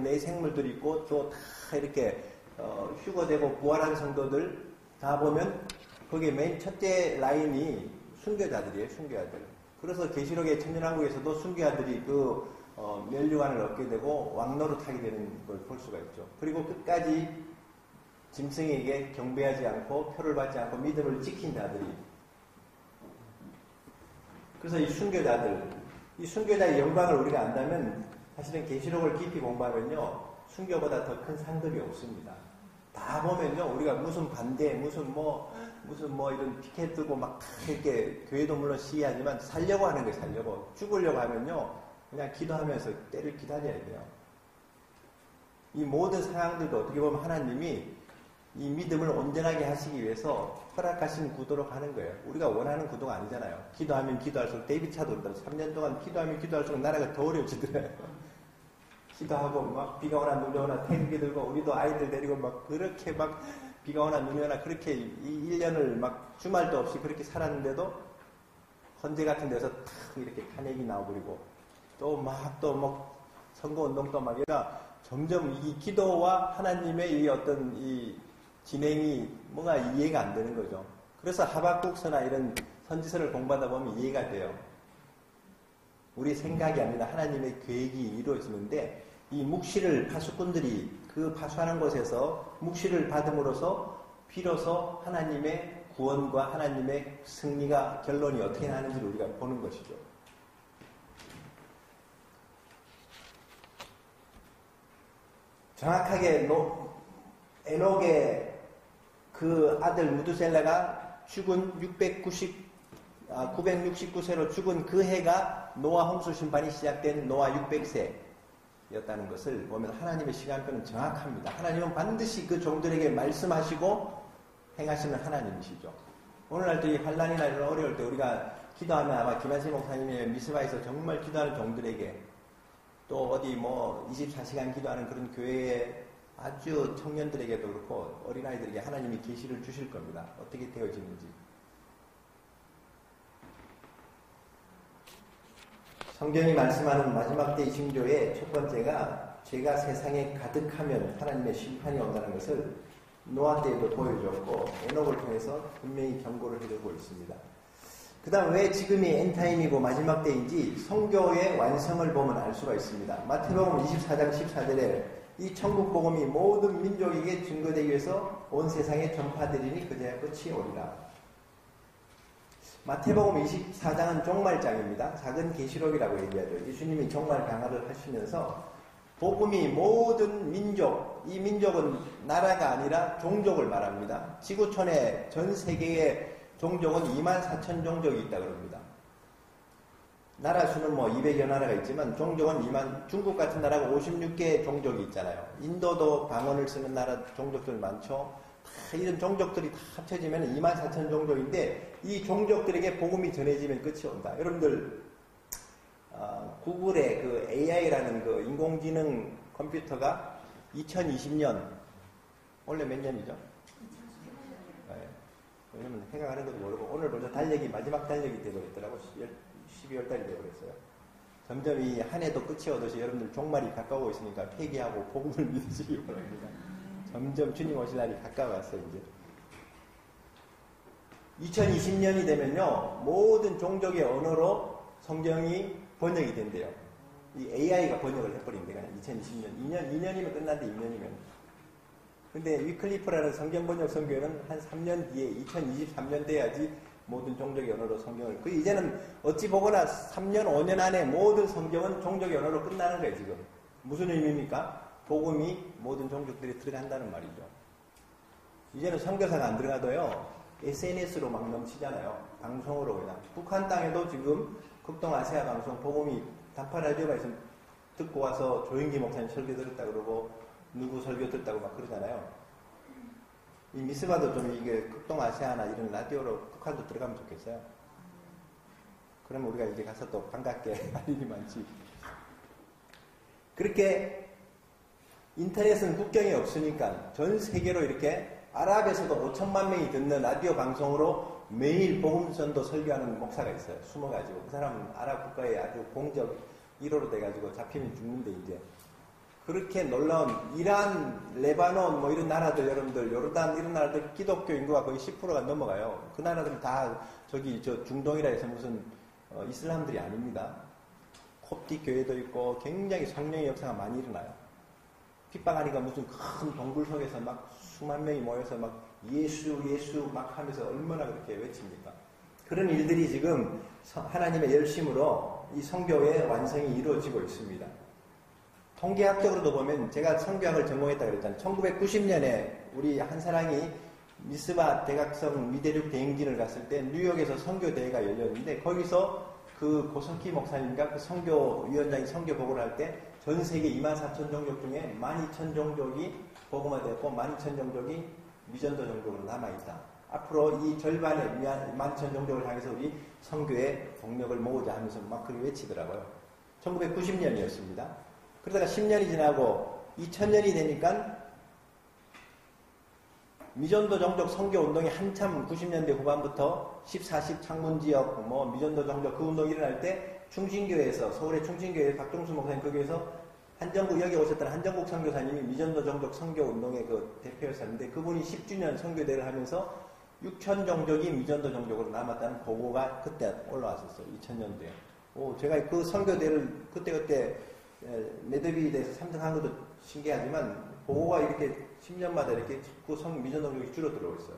내 생물들이 있고 또 다 이렇게 휴거되고 부활한 성도들 다 보면 거기에 맨 첫째 라인이 순교자들이에요. 순교자들. 그래서 계시록의 천년왕국에서도 순교자들이 그 멸류관을 얻게 되고 왕노로 타게 되는 걸 볼 수가 있죠. 그리고 끝까지 짐승에게 경배하지 않고 표를 받지 않고 믿음을 지킨 자들이. 그래서 이 순교자의 영광을 우리가 안다면 사실은 계시록을 깊이 공부하면요 순교보다 더 큰 상급이 없습니다. 다 보면요 우리가 무슨 반대 무슨 뭐 이런 피켓 들고 막 이렇게 교회도 물론 시위하지만 살려고 하는 거예요. 살려고 죽으려고 하면요 그냥 기도하면서 때를 기다려야 돼요. 이 모든 상황들도 어떻게 보면 하나님이 이 믿음을 온전하게 하시기 위해서 허락하신 구도로 가는 거예요. 우리가 원하는 구도가 아니잖아요. 기도하면 기도할수록 데이비차도 그렇더라고요. 3년 동안 기도하면 기도할수록 나라가 더 어려워지더라고요. 기도하고 막 비가 오나 눈이 오나 태극기 들고 우리도 아이들 데리고 막 그렇게 막 비가 오나 눈이 오나 그렇게 이 1년을 막 주말도 없이 그렇게 살았는데도 헌재 같은 데서 탁 이렇게 탄핵이 나오고 또 막 선거운동도 막 이러다 점점 이 기도와 하나님의 이 어떤 이 진행이 뭔가 이해가 안 되는 거죠. 그래서 하박국서나 이런 선지서를 공부하다 보면 이해가 돼요. 우리 생각이 아니라 하나님의 계획이 이루어지는데 이 묵시를 파수꾼들이 그 파수하는 곳에서 묵시를 받음으로써 비로소 하나님의 구원과 하나님의 승리가 결론이 어떻게 나는지를 우리가 보는 것이죠. 정확하게 에녹의 그 아들 무드셀라가 죽은 969세로 죽은 그 해가 노아 홍수 심판이 시작된 노아 600세였다는 것을 보면 하나님의 시간표는 정확합니다. 하나님은 반드시 그 종들에게 말씀하시고 행하시는 하나님이시죠. 오늘날도 이 환란이나 이런 어려울 때 우리가 기도하면 아마 김한세 목사님의 미스바에서 정말 기도하는 종들에게 또 어디 24시간 기도하는 그런 교회에 아주 청년들에게도 그렇고 어린아이들에게 하나님이 계시를 주실 겁니다. 어떻게 되어지는지. 성경이 말씀하는 마지막 때의 징조의 첫 번째가 죄가 세상에 가득하면 하나님의 심판이 온다는 것을 노아 때에도 보여줬고 에녹을 통해서 분명히 경고를 해주고 있습니다. 그 다음 왜 지금이 엔타임이고 마지막 때인지 성교의 완성을 보면 알 수가 있습니다. 마태복음 24장 14절에 이 천국복음이 모든 민족에게 증거되기 위해서 온 세상에 전파되리니 그제야 끝이 오리라. 마태복음 24장은 종말장입니다. 작은 계시록이라고 얘기하죠. 예수님이 종말 강화를 하시면서 복음이 모든 민족, 이 민족은 나라가 아니라 종족을 말합니다. 지구촌에 전 세계의 종족은 24,000 종족이 있다 그럽니다. 나라 수는 200여 나라가 있지만 종족은 중국 같은 나라가 56개의 종족이 있잖아요. 인도도 방언을 쓰는 나라 종족들 많죠. 다 이런 종족들이 다 합쳐지면 24,000 종족인데 이 종족들에게 복음이 전해지면 끝이 온다. 여러분들 구글의 그 AI라는 그 인공지능 컴퓨터가 2020년 원래 몇 년이죠? 네. 왜냐면 해가 가는 것도 모르고 오늘 벌써 달력이 마지막 달력이 되어버렸더라고. 12월 달이 되어버렸어요. 점점 이 한 해도 끝이 오듯이 여러분들 종말이 가까우고 있으니까 회개하고 복음을 믿으시기 바랍니다. 점점 주님 오실 날이 가까워왔어요. 이제 2020년이 되면요 모든 종족의 언어로 성경이 번역이 된대요. 이 AI가 번역을 해버린대요. 2020년 2년이면 끝난대. 2년이면. 근데 위클리프라는 성경 번역 선교회는 한 3년 뒤에 2023년 돼야지 모든 종족의 언어로 성경을. 이제는 어찌 보거나 3년 5년 안에 모든 성경은 종족의 언어로 끝나는 거예요. 지금 무슨 의미입니까? 복음이 모든 종족들이 들어간다는 말이죠. 이제는 선교사가 안 들어가도요 SNS로 막 넘치잖아요. 방송으로 그냥. 북한 땅에도 지금 극동아시아 방송 복음이 단파 라디오에서 듣고 와서 조영기 목사님 설교 들었다 그러고 누구 설교 듣다고 막 그러잖아요. 이 미스바도 좀 이게 극동아시아나 이런 라디오로 북한도 들어가면 좋겠어요. 그러면 우리가 이제 가서 또 반갑게 할 일이 많지. 그렇게 인터넷은 국경이 없으니까 전 세계로 이렇게 아랍에서도 5천만 명이 듣는 라디오 방송으로 매일 복음전도 설교하는 목사가 있어요. 숨어가지고. 그 사람은 아랍 국가의 아주 공적 1호로 돼가지고 잡히면 죽는데 이제 그렇게 놀라운 이란, 레바논 뭐 이런 나라들 여러분들 요르단 이런 나라들 기독교 인구가 거의 10%가 넘어가요. 그 나라들은 다 저기 저 중동이라 해서 무슨 이슬람들이 아닙니다. 콥틱 교회도 있고 굉장히 성령의 역사가 많이 일어나요. 핍박하니까 무슨 큰 동굴 속에서 막 수만 명이 모여서 막 예수 예수 막 하면서 얼마나 그렇게 외칩니까? 그런 일들이 지금 하나님의 열심으로 이 선교의 완성이 이루어지고 있습니다. 통계학적으로도 보면 제가 선교학을 전공했다고 그랬잖아요. 1990년에 우리 한 사람이 미스바 대각성 미대륙 대행진을 갔을 때 뉴욕에서 선교대회가 열렸는데 거기서 그 고석희 목사님과 그 선교위원장이 선교 보고를 할 때 전 세계 24,000 종족 중에 12,000 종족이 복음화되었고 12,000 종족이 미전도 종족으로 남아있다. 앞으로 이 절반의 12,000 종족을 향해서 우리 선교의 동력을 모으자 하면서 막 그렇게 외치더라고요. 1990년이었습니다. 그러다가 10년이 지나고 2000년이 되니까 미전도 종족 선교 운동이 한참 90년대 후반부터 14십 창문지역 뭐 미전도 종족 그 운동이 일어날 때 충신교회에서 서울의 충신교회 박종수 목사님 거기에서 한정국 여기 오셨던 한정국 선교사님이 미전도 종족 선교 운동의 그 대표였었는데 그분이 10주년 선교대를 하면서 6,000 종족이 미전도 종족으로 남았다는 보고가 그때 올라왔었어요. 2000년도에. 제가 그 선교대를 그때 매듭이 돼서 참석한 것도 신기하지만 보고가 이렇게 10년마다 이렇게 그 미전도 종족이 줄어들고 있어요.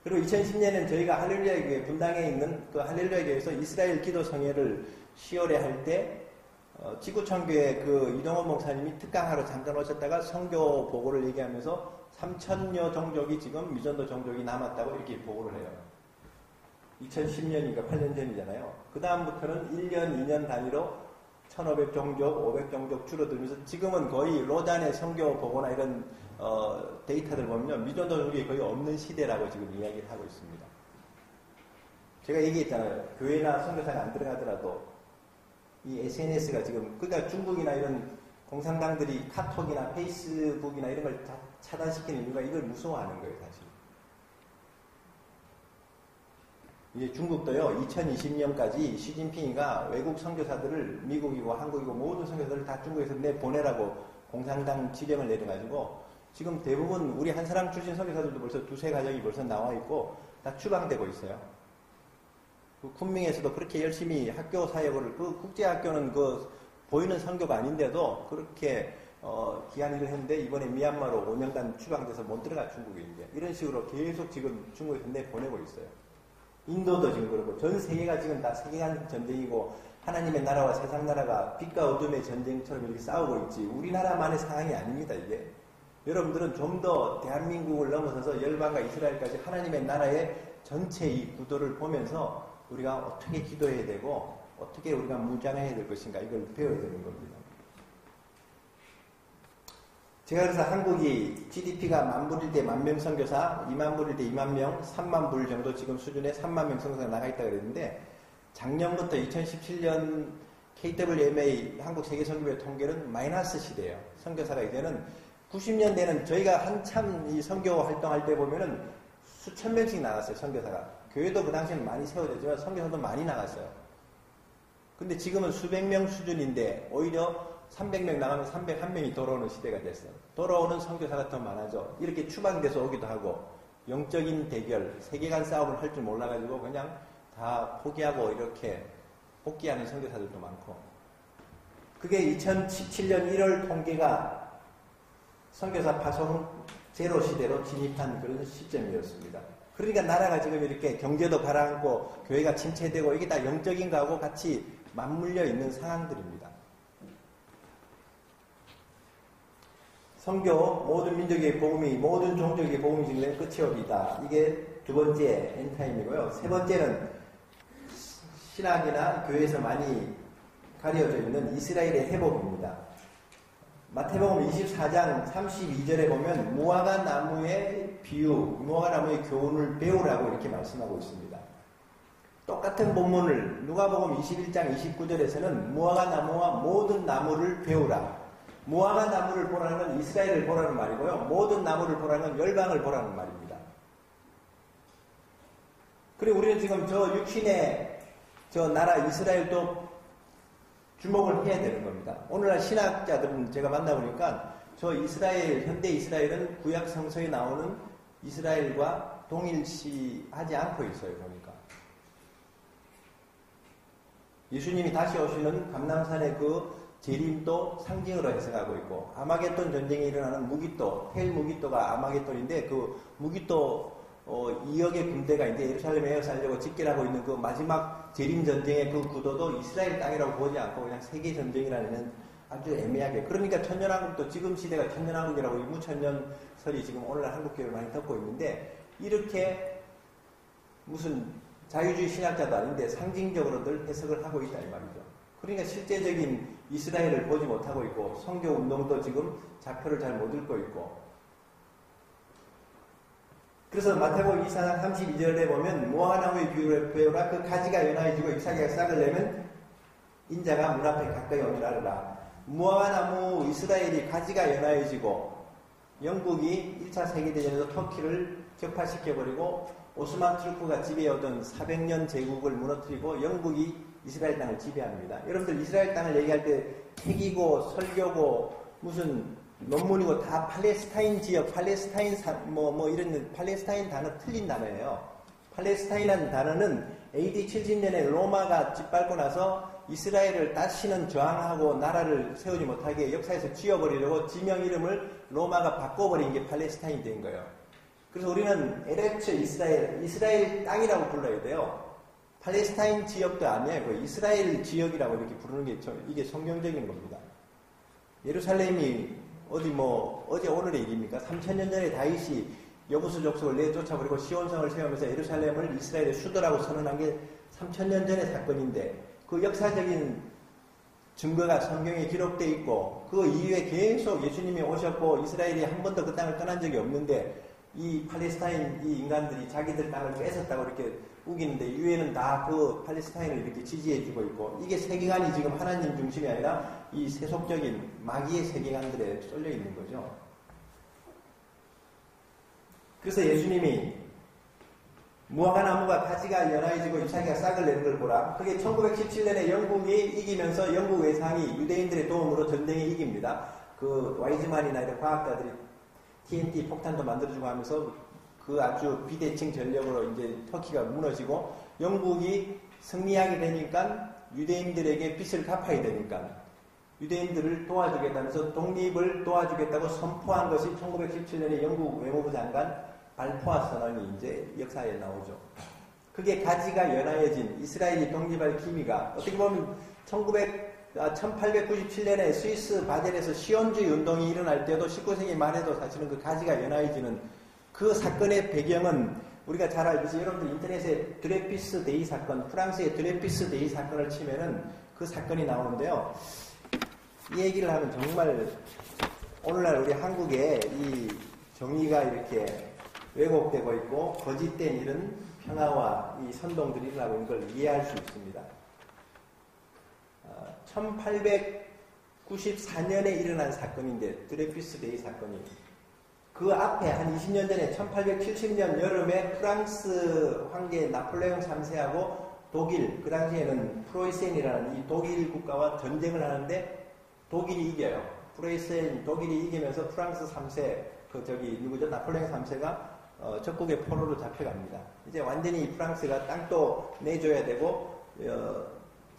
그리고 2010년에는 저희가 할렐루야 교회 분당에 있는 그 할렐루야 교회에서 이스라엘 기도 성회를 10월에 할 때 지구촌교회 그 이동원 목사님이 특강하러 잠깐 오셨다가 선교 보고를 얘기하면서 3,000여 종족이 지금 미전도 종족이 남았다고 이렇게 보고를 해요. 2010년이니까 8년 전이잖아요. 그 다음부터는 1년, 2년 단위로 1,500종족, 500종족 줄어들면서 지금은 거의 로단의 선교 보고나 이런 데이터들 보면 미전도 종족이 거의 없는 시대라고 지금 이야기를 하고 있습니다. 제가 얘기했잖아요. 교회나 선교사가 안 들어가더라도 이 SNS가 지금 그러니까 중국이나 이런 공산당들이 카톡이나 페이스북이나 이런 걸 다 차단시키는 이유가 이걸 무서워하는 거예요, 사실. 이제 중국도요, 2020년까지 시진핑이가 외국 선교사들을 미국이고 한국이고 모든 선교사들을 다 중국에서 내보내라고 공산당 지령을 내려가지고 지금 대부분 우리 한 사람 출신 선교사들도 벌써 두세 가정이 벌써 나와 있고 다 추방되고 있어요. 그 쿤밍에서도 그렇게 열심히 학교 사역을 그 국제학교는 그 보이는 선교가 아닌데도 그렇게 기한 일을 했는데 이번에 미얀마로 5년간 추방돼서 못 들어가 중국에 이제 이런 식으로 계속 지금 중국에서 내보내고 있어요. 인도도 지금 그렇고 전 세계가 지금 다 세계관 전쟁이고 하나님의 나라와 세상 나라가 빛과 어둠의 전쟁처럼 이렇게 싸우고 있지 우리나라만의 상황이 아닙니다. 이게 여러분들은 좀 더 대한민국을 넘어서서 열방과 이스라엘까지 하나님의 나라의 전체 이 구도를 보면서 우리가 어떻게 기도해야 되고 어떻게 우리가 무장해야 될 것인가 이걸 배워야 되는 겁니다. 제가 그래서 한국이 GDP가 10,000불일 때 10,000명 선교사, 20,000불일 때 20,000명, 30,000불 정도 지금 수준의 30,000명 선교사가 나가 있다고 그랬는데 작년부터 2017년 KWMA 한국세계선교회 통계는 마이너스 시대예요. 선교사가 이제는 90년대는 저희가 한참 이 선교 활동할 때 보면은 수천 명씩 나갔어요, 선교사가. 교회도 그 당시에는 많이 세워졌지만 선교사도 많이 나갔어요. 근데 지금은 수백 명 수준인데 오히려 300명 나가면 301명이 돌아오는 시대가 됐어요. 돌아오는 선교사가 더 많아져. 이렇게 추방돼서 오기도 하고 영적인 대결, 세계관 싸움을 할 줄 몰라가지고 그냥 다 포기하고 이렇게 복귀하는 선교사들도 많고 그게 2017년 1월 통계가 선교사 파송 제로 시대로 진입한 그런 시점이었습니다. 그러니까 나라가 지금 이렇게 경제도 가라앉고 교회가 침체되고 이게 다 영적인 거하고 같이 맞물려 있는 상황들입니다. 선교, 모든 민족의 복음이, 모든 종족의 복음이 증거된 끝이 오리다. 이게 두 번째 엔타임이고요. 세 번째는 신학이나 교회에서 많이 가려져 있는 이스라엘의 회복입니다. 마태복음 24장 32절에 보면 무화과 나무의 비유, 무화과 나무의 교훈을 배우라고 이렇게 말씀하고 있습니다. 똑같은 본문을 누가복음 21장 29절에서는 무화과 나무와 모든 나무를 배우라. 무화과 나무를 보라는 건 이스라엘을 보라는 말이고요. 모든 나무를 보라는 건 열방을 보라는 말입니다. 그리고 우리는 지금 저 육신의 저 나라 이스라엘도 주목을 해야 되는 겁니다. 오늘날 신학자들은 제가 만나보니까 저 이스라엘, 현대 이스라엘은 구약 성서에 나오는 이스라엘과 동일시하지 않고 있어요. 보니까 예수님이 다시 오시는 감람산의 그 재림도 상징으로 해석하고 있고, 아마겟돈 전쟁이 일어나는 무기토, 텔 무기토가 아마겟돈인데, 그 무기토 2억의 군대가 이제 예루살렘에 에워싸려고 집결하고 있는 그 마지막 재림 전쟁의 그 구도도 이스라엘 땅이라고 보지 않고 그냥 세계 전쟁이라는 아주 애매하게. 그러니까 천년왕국도 지금 시대가 천년왕국이라고 무천년설이 지금 오늘날 한국교회를 많이 덮고 있는데, 이렇게 무슨 자유주의 신학자도 아닌데 상징적으로들 해석을 하고 있다 이 말이죠. 그러니까 실제적인 이스라엘을 보지 못하고 있고, 선교 운동도 지금 좌표를 잘 못 읽고 있고. 그래서 마태복음 24장 32절에 보면 무화과나무의 비유를 배우라. 그 가지가 연하여지고 잎사귀가 싹을 내면 인자가 문 앞에 가까이 오니라 하라. 무화과나무 이스라엘이 가지가 연하여지고, 영국이 1차 세계대전에서 터키를 격파시켜버리고 오스만 투르크가 지배해오던 400년 제국을 무너뜨리고 영국이 이스라엘 땅을 지배합니다. 여러분들 이스라엘 땅을 얘기할 때 핵이고 설교고 무슨 논문이고 다 팔레스타인 지역, 팔레스타인 이런 팔레스타인 단어 틀린 단어예요. 팔레스타인이라는 단어는 AD 70년에 로마가 짓밟고 나서 이스라엘을 다시는 저항하고 나라를 세우지 못하게 역사에서 지워버리려고 지명 이름을 로마가 바꿔버린 게 팔레스타인이 된 거예요. 그래서 우리는 에레츠 이스라엘 땅이라고 불러야 돼요. 팔레스타인 지역도 아니에요. 이스라엘 지역이라고 이렇게 부르는 게 이게 성경적인 겁니다. 예루살렘이 어제 오늘의 일입니까? 3000년 전에 다윗이 여부수 족속을 내쫓아버리고 시온성을 세우면서 예루살렘을 이스라엘의 수도라고 선언한 게 3000년 전의 사건인데, 그 역사적인 증거가 성경에 기록되어 있고, 그 이후에 계속 예수님이 오셨고 이스라엘이 한 번도 그 땅을 떠난 적이 없는데, 이 팔레스타인 이 인간들이 자기들 땅을 뺏었다고 이렇게 우기는데, 이후에는 다 그 팔레스타인을 이렇게 지지해주고 있고, 이게 세계관이 지금 하나님 중심이 아니라 이 세속적인 마귀의 세계관들에 쏠려 있는 거죠. 그래서 예수님이 무화과나무가 가지가 연하여지고 잎사귀가 싹을 내는 걸 보라. 그게 1917년에 영국이 이기면서 영국 외상이 유대인들의 도움으로 전쟁에 이깁니다. 그 와이즈만이나 이런 과학자들이 TNT 폭탄도 만들어주고 하면서 그 아주 비대칭 전력으로 이제 터키가 무너지고, 영국이 승리하게 되니까 유대인들에게 빚을 갚아야 되니까 유대인들을 도와주겠다면서 독립을 도와주겠다고 선포한 것이 1917년에 영국 외무부 장관 발포아 선언이 이제 역사에 나오죠. 그게 가지가 연하여진 이스라엘이 독립할 기미가, 어떻게 보면 1897년에 스위스 바젤에서 시온주의 운동이 일어날 때도 19세기 말에도 사실은 그 가지가 연하여지는 그 사건의 배경은 우리가 잘 알듯이, 여러분들 인터넷에 드레피스 데이 사건, 프랑스의 드레피스 데이 사건을 치면은 그 사건이 나오는데요. 이 얘기를 하면 정말 오늘날 우리 한국에 이 정의가 이렇게 왜곡되고 있고 거짓된 이런 평화와 이 선동들이 일어나고 있는 걸 이해할 수 있습니다. 1894년에 일어난 사건인데, 드레피스 데이 사건이, 그 앞에 한 20년 전에 1870년 여름에 프랑스 황제 나폴레옹 3세하고 독일, 그 당시에는 프로이센이라는 이 독일 국가와 전쟁을 하는데 독일이 이겨요. 프로이센 독일이 이기면서 프랑스 3세, 나폴레옹 3세가 적국의 포로로 잡혀갑니다. 이제 완전히 프랑스가 땅도 내줘야 되고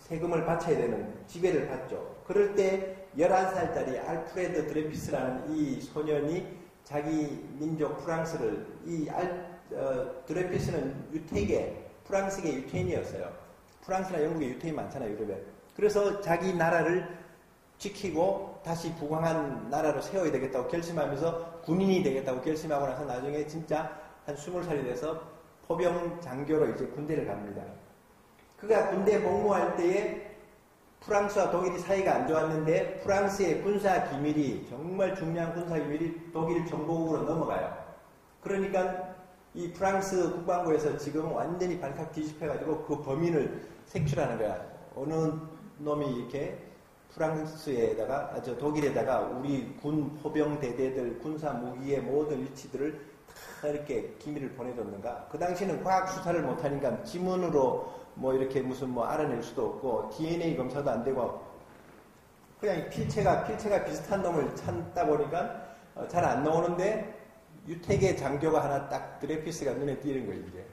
세금을 바쳐야 되는 지배를 받죠. 그럴 때 11살짜리 알프레드 드레피스라는 이 소년이 자기 민족 프랑스를, 드레피스는 유태계, 프랑스계 유태인이었어요. 프랑스나 영국에 유태인 많잖아요, 유럽에. 그래서 자기 나라를 지키고 다시 부강한 나라로 세워야 되겠다고 결심하면서 군인이 되겠다고 결심하고 나서 나중에 진짜 한 20살이 돼서 포병 장교로 이제 군대를 갑니다. 그가 군대 복무할 때에 프랑스와 독일이 사이가 안 좋았는데, 프랑스의 군사 기밀이, 정말 중요한 군사 기밀이 독일 정보국으로 넘어가요. 그러니까 이 프랑스 국방부에서 지금 완전히 발칵 뒤집혀가지고 그 범인을 색출하는 거야. 어느 놈이 이렇게 독일에다가 우리 군 포병 대대들 군사 무기의 모든 위치들을 다 이렇게 기밀을 보내줬는가? 그 당시는 과학 수사를 못하니까 지문으로 이렇게 알아낼 수도 없고 DNA 검사도 안 되고 그냥 필체가 비슷한 놈을 찾다 보니까 잘 안 나오는데 유택의 장교가 하나 딱 드레피스가 눈에 띄는 거예요, 이제.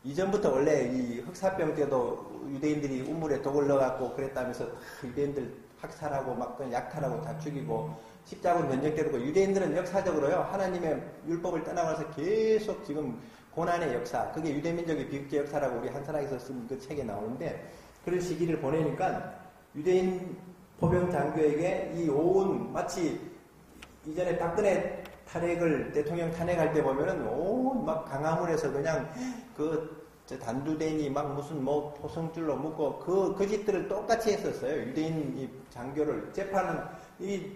이전부터 원래 이 흑사병 때도 유대인들이 우물에 독을 넣어갖고 그랬다면서 유대인들 학살하고 막 그냥 약탈하고 다 죽이고 십자군 면역 때리고 유대인들은 역사적으로요, 하나님의 율법을 떠나가서 계속 지금 고난의 역사, 그게 유대민족의 비극의 역사라고 우리 한사랑에서 쓴 그 책에 나오는데 그런 시기를 보내니까 유대인 포병 장교에게 이 온 마치 이전에 박근혜 대통령 탄핵할 때 보면은 온 막 강화문에서 그냥 단두대니 막 무슨 뭐 포성줄로 묶고 그 짓들을 똑같이 했었어요. 유대인 이 장교를 재판은 이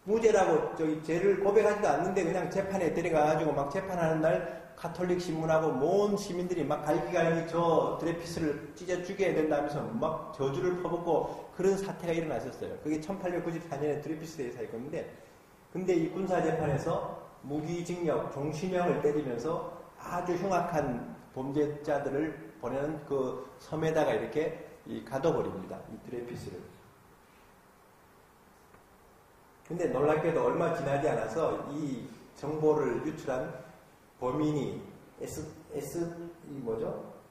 무죄라고 죄를 고백하지도 않는데 그냥 재판에 데려가가지고 막 재판하는 날 가톨릭 신문하고 모든 시민들이 막 갈기갈기 저 드레피스를 찢어 죽여야 된다면서 막 저주를 퍼붓고 그런 사태가 일어났었어요. 그게 1894년에 드레피스 대회사 있었는데 근데 이 군사재판에서 무기징역, 종신형을 때리면서 아주 흉악한 범죄자들을 보내는 그 섬에다가 이렇게 가둬버립니다. 이 드레피스를. 근데 놀랍게도 얼마 지나지 않아서 이 정보를 유출한 범인이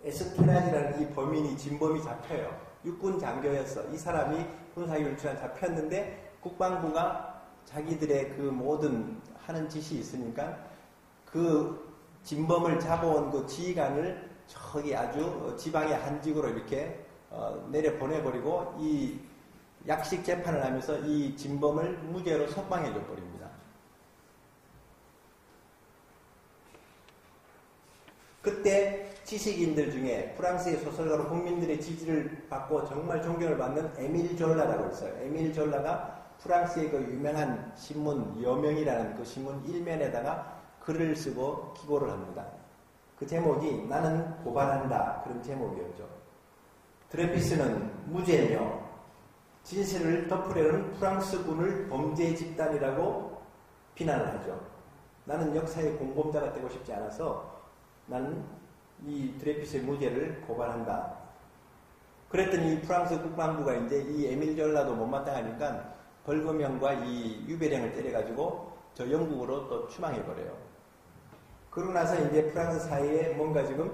에스테나지라는 이 범인이 진범이 잡혀요. 육군 장교였어. 이 사람이 군사기 유출한 잡혔는데 국방부가 자기들의 그 모든 하는 짓이 있으니까 그 진범을 잡아온 그 지휘관을 저기 아주 지방의 한직으로 이렇게 내려 보내버리고 이 약식 재판을 하면서 이 진범을 무죄로 석방해 줘 버립니다. 그때 지식인들 중에 프랑스의 소설가로 국민들의 지지를 받고 정말 존경을 받는 에밀 졸라라고 있어요. 에밀 졸라가 프랑스의 그 유명한 신문 여명이라는 그 신문 일면에다가 글을 쓰고 기고를 합니다. 그 제목이 나는 고발한다 그런 제목이었죠. 드레피스는 무죄며 진실을 덮으려는 프랑스군을 범죄 집단이라고 비난을 하죠. 나는 역사의 공범자가 되고 싶지 않아서 나는 이 드레피스의 무죄를 고발한다. 그랬더니 이 프랑스 국방부가 이제 이 에밀 졸라도 못마땅하니까 벌금형과 이 유배령을 때려가지고 저 영국으로 또 추방해버려요. 그러고 나서 이제 프랑스 사회에 뭔가 지금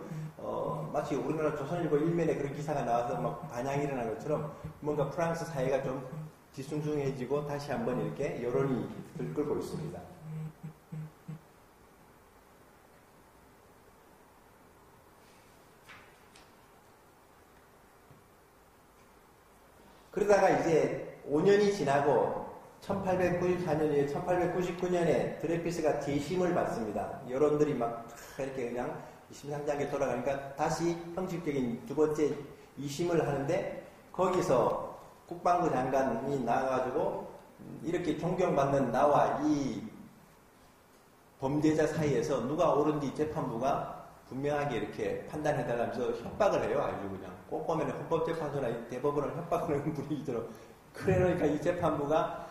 마치 우리나라 조선일보 일면에 그런 기사가 나와서 막 반향이 일어난 것처럼 뭔가 프랑스 사회가 좀 뒤숭숭해지고 다시 한번 이렇게 여론이 들끓고 있습니다. 그러다가 이제 5년이 지나고 1894년에 1899년에 드레피스가 재심을 받습니다. 여론들이 막 이렇게 그냥 심상찮게 돌아가니까 다시 형식적인 두 번째 2심을 하는데 거기서 국방부 장관이 나와가지고 이렇게 존경받는 나와 이 범죄자 사이에서 누가 옳은지 재판부가 분명하게 이렇게 판단해달라면서 협박을 해요. 아주 그냥 꼼꼼하게 헌법재판소나 대법원을 협박하는 분위기처럼. 그러니까 이 재판부가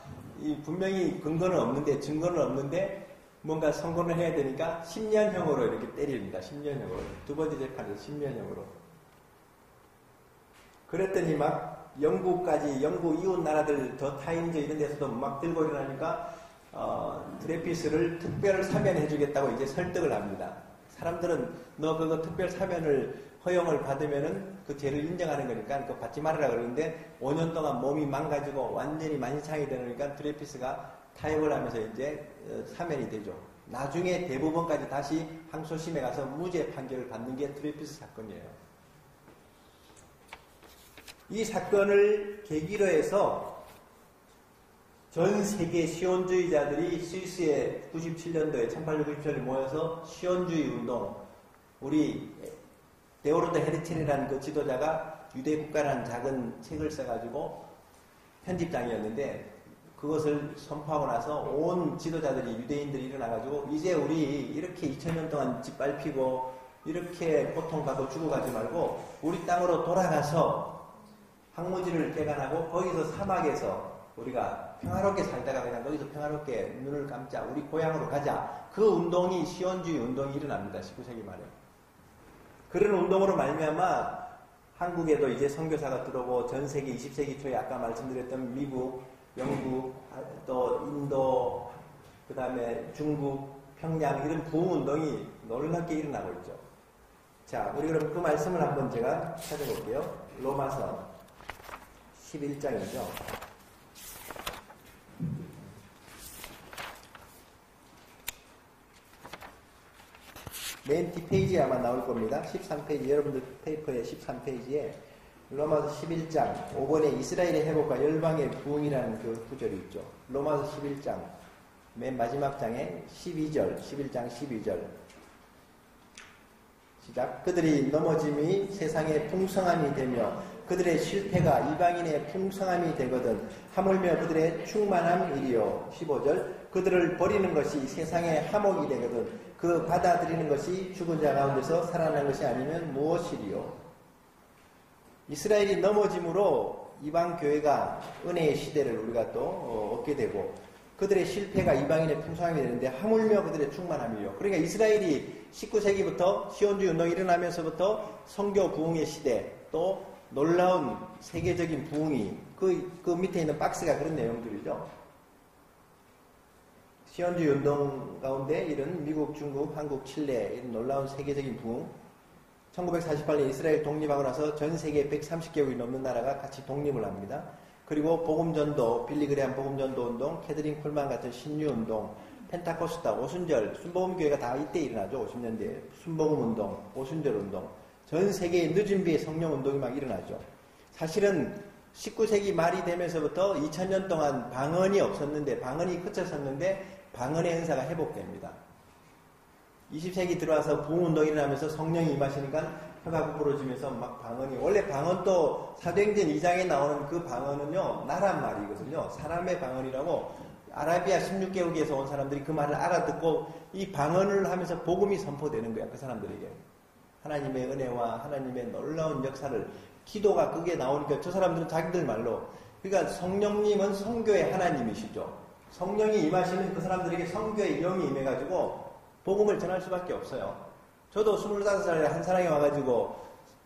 분명히 근거는 없는데 증거는 없는데 뭔가 선고를 해야 되니까 10년형으로 이렇게 때립니다. 10년형으로. 두 번째 재판에서 10년형으로. 그랬더니 막 영국 이웃 나라들 더 타임즈 이런 데서도 막 들고 일어나니까 드레피스를 특별 사면해 주겠다고 이제 설득을 합니다. 사람들은 너 그거 특별 사면을 허용을 받으면은 그 죄를 인정하는 거니까 그거 받지 말아라 그러는데 5년 동안 몸이 망가지고 완전히 만신창이 되니까 드레피스가 타협을 하면서 이제 사면이 되죠. 나중에 대법원까지 다시 항소심에 가서 무죄 판결을 받는 게 드레피스 사건이에요. 이 사건을 계기로 해서 전 세계 시온주의자들이 스위스에 1897년도에 모여서 시온주의 운동, 우리 데오르드 헤르첼이라는 그 지도자가 유대국가라는 작은 책을 써가지고 편집장이었는데 그것을 선포하고 나서 온 지도자들이 유대인들이 일어나가지고 이제 우리 이렇게 2000년 동안 짓밟히고 이렇게 고통받고 죽어가지 말고 우리 땅으로 돌아가서 황무지를 개간하고 거기서 사막에서 우리가 평화롭게 살다가 그냥 거기서 평화롭게 눈을 감자 우리 고향으로 가자. 그 운동이 시온주의 운동이 일어납니다. 19세기 말에. 그런 운동으로 말미암아 한국에도 이제 선교사가 들어오고 전 세계 20세기 초에 아까 말씀드렸던 미국, 영국, 또 인도, 그 다음에 중국, 평양 이런 부흥운동이 놀랍게 일어나고 있죠. 자, 우리 그럼 그 말씀을 한번 제가 찾아볼게요. 로마서 11장이죠. 맨 뒷페이지에 아마 나올 겁니다. 13페이지, 여러분들 페이퍼의 13페이지에 로마서 11장 5번에 이스라엘의 회복과 열방의 부흥이라는 그 구절이 있죠. 로마서 11장 맨 마지막 장에 12절, 11장 12절 시작. 그들이 넘어짐이 세상의 풍성함이 되며 그들의 실패가 이방인의 풍성함이 되거든 하물며 그들의 충만함이리요. 15절. 그들을 버리는 것이 세상의 화목이 되거든 그 받아들이는 것이 죽은 자 가운데서 살아난 것이 아니면 무엇이리요. 이스라엘이 넘어짐으로 이방 교회가 은혜의 시대를 우리가 또 얻게 되고 그들의 실패가 이방인의 풍성함이 되는데 하물며 그들의 충만함이요. 그러니까 이스라엘이 19세기부터 시온주의 운동이 일어나면서부터 성교 부흥의 시대 또 놀라운 세계적인 부흥이 그 밑에 있는 박스가 그런 내용들이죠. 시온주의 운동 가운데 이런 미국, 중국, 한국, 칠레 이런 놀라운 세계적인 부흥 1948년 이스라엘 독립하고 나서 전 세계 130개국이 넘는 나라가 같이 독립을 합니다. 그리고 복음전도, 빌리그레함 복음전도 운동, 캐드린 쿨만 같은 신유운동, 펜타코스타, 오순절, 순복음교회가 다 이때 일어나죠. 50년대에. 순복음운동, 오순절운동. 전 세계의 늦은 비의 성령운동이 막 일어나죠. 사실은 19세기 말이 되면서부터 2000년 동안 방언이 없었는데, 방언이 그쳤었는데, 방언의 은사가 회복됩니다. 20세기 들어와서 부흥운동이 일어나면서 성령이 임하시니까 혀가 부풀어지면서 막 방언이 원래 방언도 사도행전 2장에 나오는 그 방언은요 나란 말이거든요. 사람의 방언이라고 아라비아 16개국에서 온 사람들이 그 말을 알아듣고 이 방언을 하면서 복음이 선포되는 거야. 그 사람들에게 하나님의 은혜와 하나님의 놀라운 역사를 기도가 그게 나오니까 저 사람들은 자기들 말로 그러니까 성령님은 성교의 하나님이시죠. 성령이 임하시면 그 사람들에게 성교의 영이 임해가지고 복음을 전할 수밖에 없어요. 저도 25살에 한 사람이 와가지고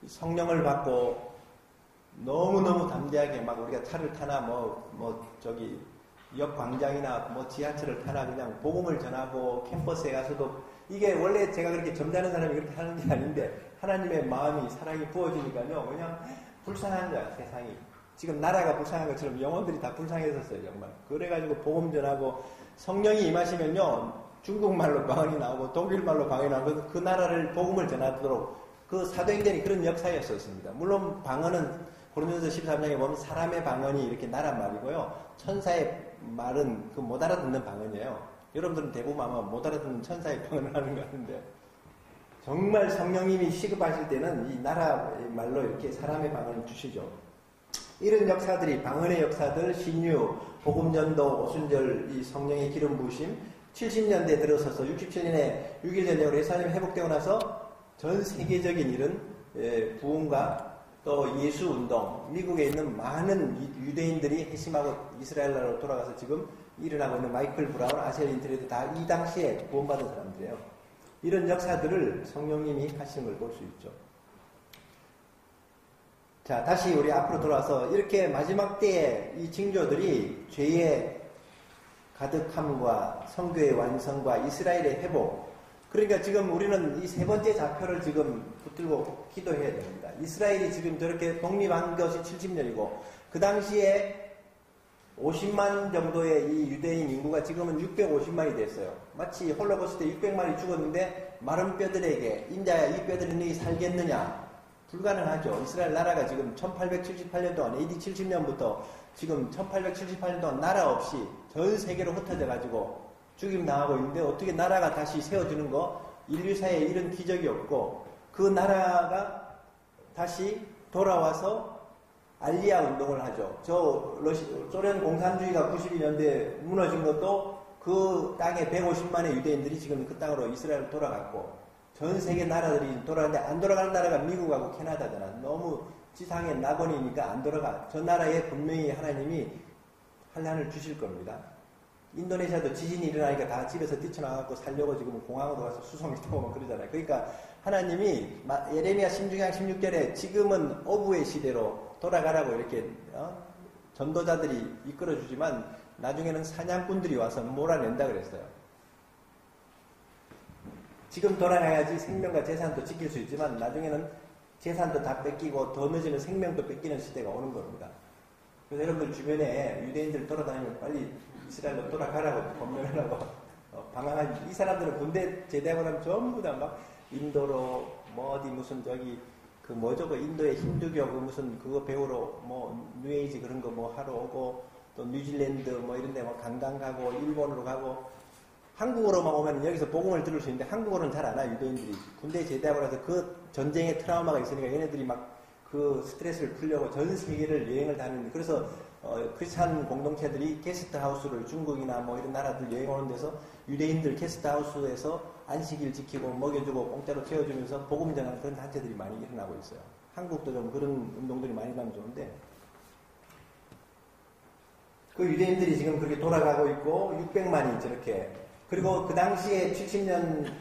성령을 받고 너무너무 담대하게 막 우리가 차를 타나 저기 역 광장이나 지하철을 타나 그냥 복음을 전하고 캠퍼스에 가서도 이게 원래 제가 그렇게 점잖은 사람이 그렇게 하는 게 아닌데 하나님의 마음이 사랑이 부어지니까요 그냥 불쌍한 거야 세상이. 지금 나라가 불쌍한 것처럼 영혼들이 다 불쌍해졌어요 정말. 그래가지고 복음 전하고 성령이 임하시면요 중국말로 방언이 나오고 독일말로 방언이 나오고 그 나라를 복음을 전하도록 그 사도행전이 그런 역사였었습니다. 물론 방언은 고린도서 13장에 보면 사람의 방언이 이렇게 나란 말이고요. 천사의 말은 그 못 알아듣는 방언이에요. 여러분들은 대부분 아마 못 알아듣는 천사의 방언을 하는 것 같은데 정말 성령님이 시급하실 때는 이 나라의 말로 이렇게 사람의 방언을 주시죠. 이런 역사들이 방언의 역사들, 신유, 복음전도, 오순절, 이 성령의 기름 부으심 70년대 들어서서 67년에 6.1 전쟁으로 예루살렘이 회복되고 나서 전 세계적인 이런 부흥과 또 예수운동, 미국에 있는 많은 유대인들이 회심하고 이스라엘 나라로 돌아가서 지금 일어나고 있는 마이클 브라운, 아셀 인트레드 다 이 당시에 구원받은 사람들이에요. 이런 역사들을 성령님이 하시는 걸 볼 수 있죠. 자, 다시 우리 앞으로 돌아와서 이렇게 마지막 때에 이 징조들이 죄의 가득함과 성교의 완성과 이스라엘의 회복. 그러니까 지금 우리는 이 세 번째 좌표를 지금 붙들고 기도해야 됩니다. 이스라엘이 지금 저렇게 독립한 것이 70년이고 그 당시에 50만 정도의 이 유대인 인구가 지금은 650만이 됐어요. 마치 홀로코스트에 600만이 죽었는데 마른 뼈들에게 인자야 이 뼈들이 너희 살겠느냐? 불가능하죠. 이스라엘 나라가 지금 1878년 동안 AD 70년부터 지금 1878년 동안 나라 없이 전 세계로 흩어져 가지고 죽임 당하고 있는데 어떻게 나라가 다시 세워지는 거 인류사에 이런 기적이 없고 그 나라가 다시 돌아와서 알리아 운동을 하죠. 소련 공산주의가 92년대에 무너진 것도 그 땅에 150만의 유대인들이 지금 그 땅으로 이스라엘로 돌아갔고 전 세계 나라들이 돌아가는데 안 돌아가는 나라가 미국하고 캐나다잖아. 너무 지상의 낙원이니까 안 돌아가. 저 나라에 분명히 하나님이 환난을 주실 겁니다. 인도네시아도 지진이 일어나니까 다 집에서 뛰쳐나가고 살려고 지금 공항으로 가서 수송이 타고 막 그러잖아요. 그러니까 하나님이 예레미야 16장 16절에 지금은 어부의 시대로 돌아가라고 이렇게 전도자들이 이끌어주지만 나중에는 사냥꾼들이 와서 몰아낸다 그랬어요. 지금 돌아가야지 생명과 재산도 지킬 수 있지만 나중에는 재산도 다 뺏기고 더 늦으면 생명도 뺏기는 시대가 오는 겁니다. 그래서 여러분들 주변에 유대인들 돌아다니면 빨리 이스라엘로 돌아가라고 권면하라고 방황한 이 사람들은 군대 제대하고 나면 전부 다 막 인도로 뭐 어디 무슨 저기 그 뭐죠 그 인도의 힌두교 그 무슨 그거 배우러 뭐 뉴에이지 그런 거 뭐 하러 오고 또 뉴질랜드 뭐 이런 데 뭐 관광 가고 일본으로 가고 한국으로만 오면 여기서 복음을 들을 수 있는데 한국어는 잘 안 와요. 유대인들이 군대에 제대하고 나서 그 전쟁의 트라우마가 있으니까 얘네들이 막 그 스트레스를 풀려고 전 세계를 여행을 다니는데 그래서 크리스찬 공동체들이 게스트하우스를 중국이나 뭐 이런 나라들 여행 오는 데서 유대인들 게스트하우스에서 안식일 지키고 먹여주고 공짜로 채워주면서 복음 전하는 그런 단체들이 많이 일어나고 있어요. 한국도 좀 그런 운동들이 많이 나면 좋은데 그 유대인들이 지금 그렇게 돌아가고 있고 600만이 저렇게 그리고 그 당시에 70년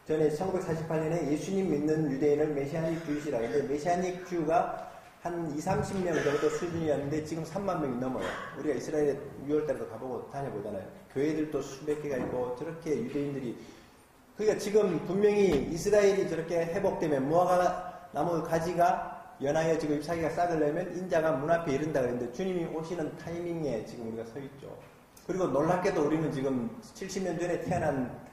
전에 1948년에 예수님 믿는 유대인을 메시아닉 주이시라고 했는데 메시아닉 주가 한 20-30명 정도 수준이었는데 지금 3만 명이 넘어요. 우리가 이스라엘에 6월달에도 가보고 다녀보잖아요. 교회들도 수백 개가 있고 저렇게 유대인들이 그러니까 지금 분명히 이스라엘이 저렇게 회복되면 무화과 나무 가지가 연하여 지금 잎사귀가 싹으려면 인자가 문 앞에 이른다 그랬는데 주님이 오시는 타이밍에 지금 우리가 서 있죠. 그리고 놀랍게도 우리는 지금 70년 전에 태어난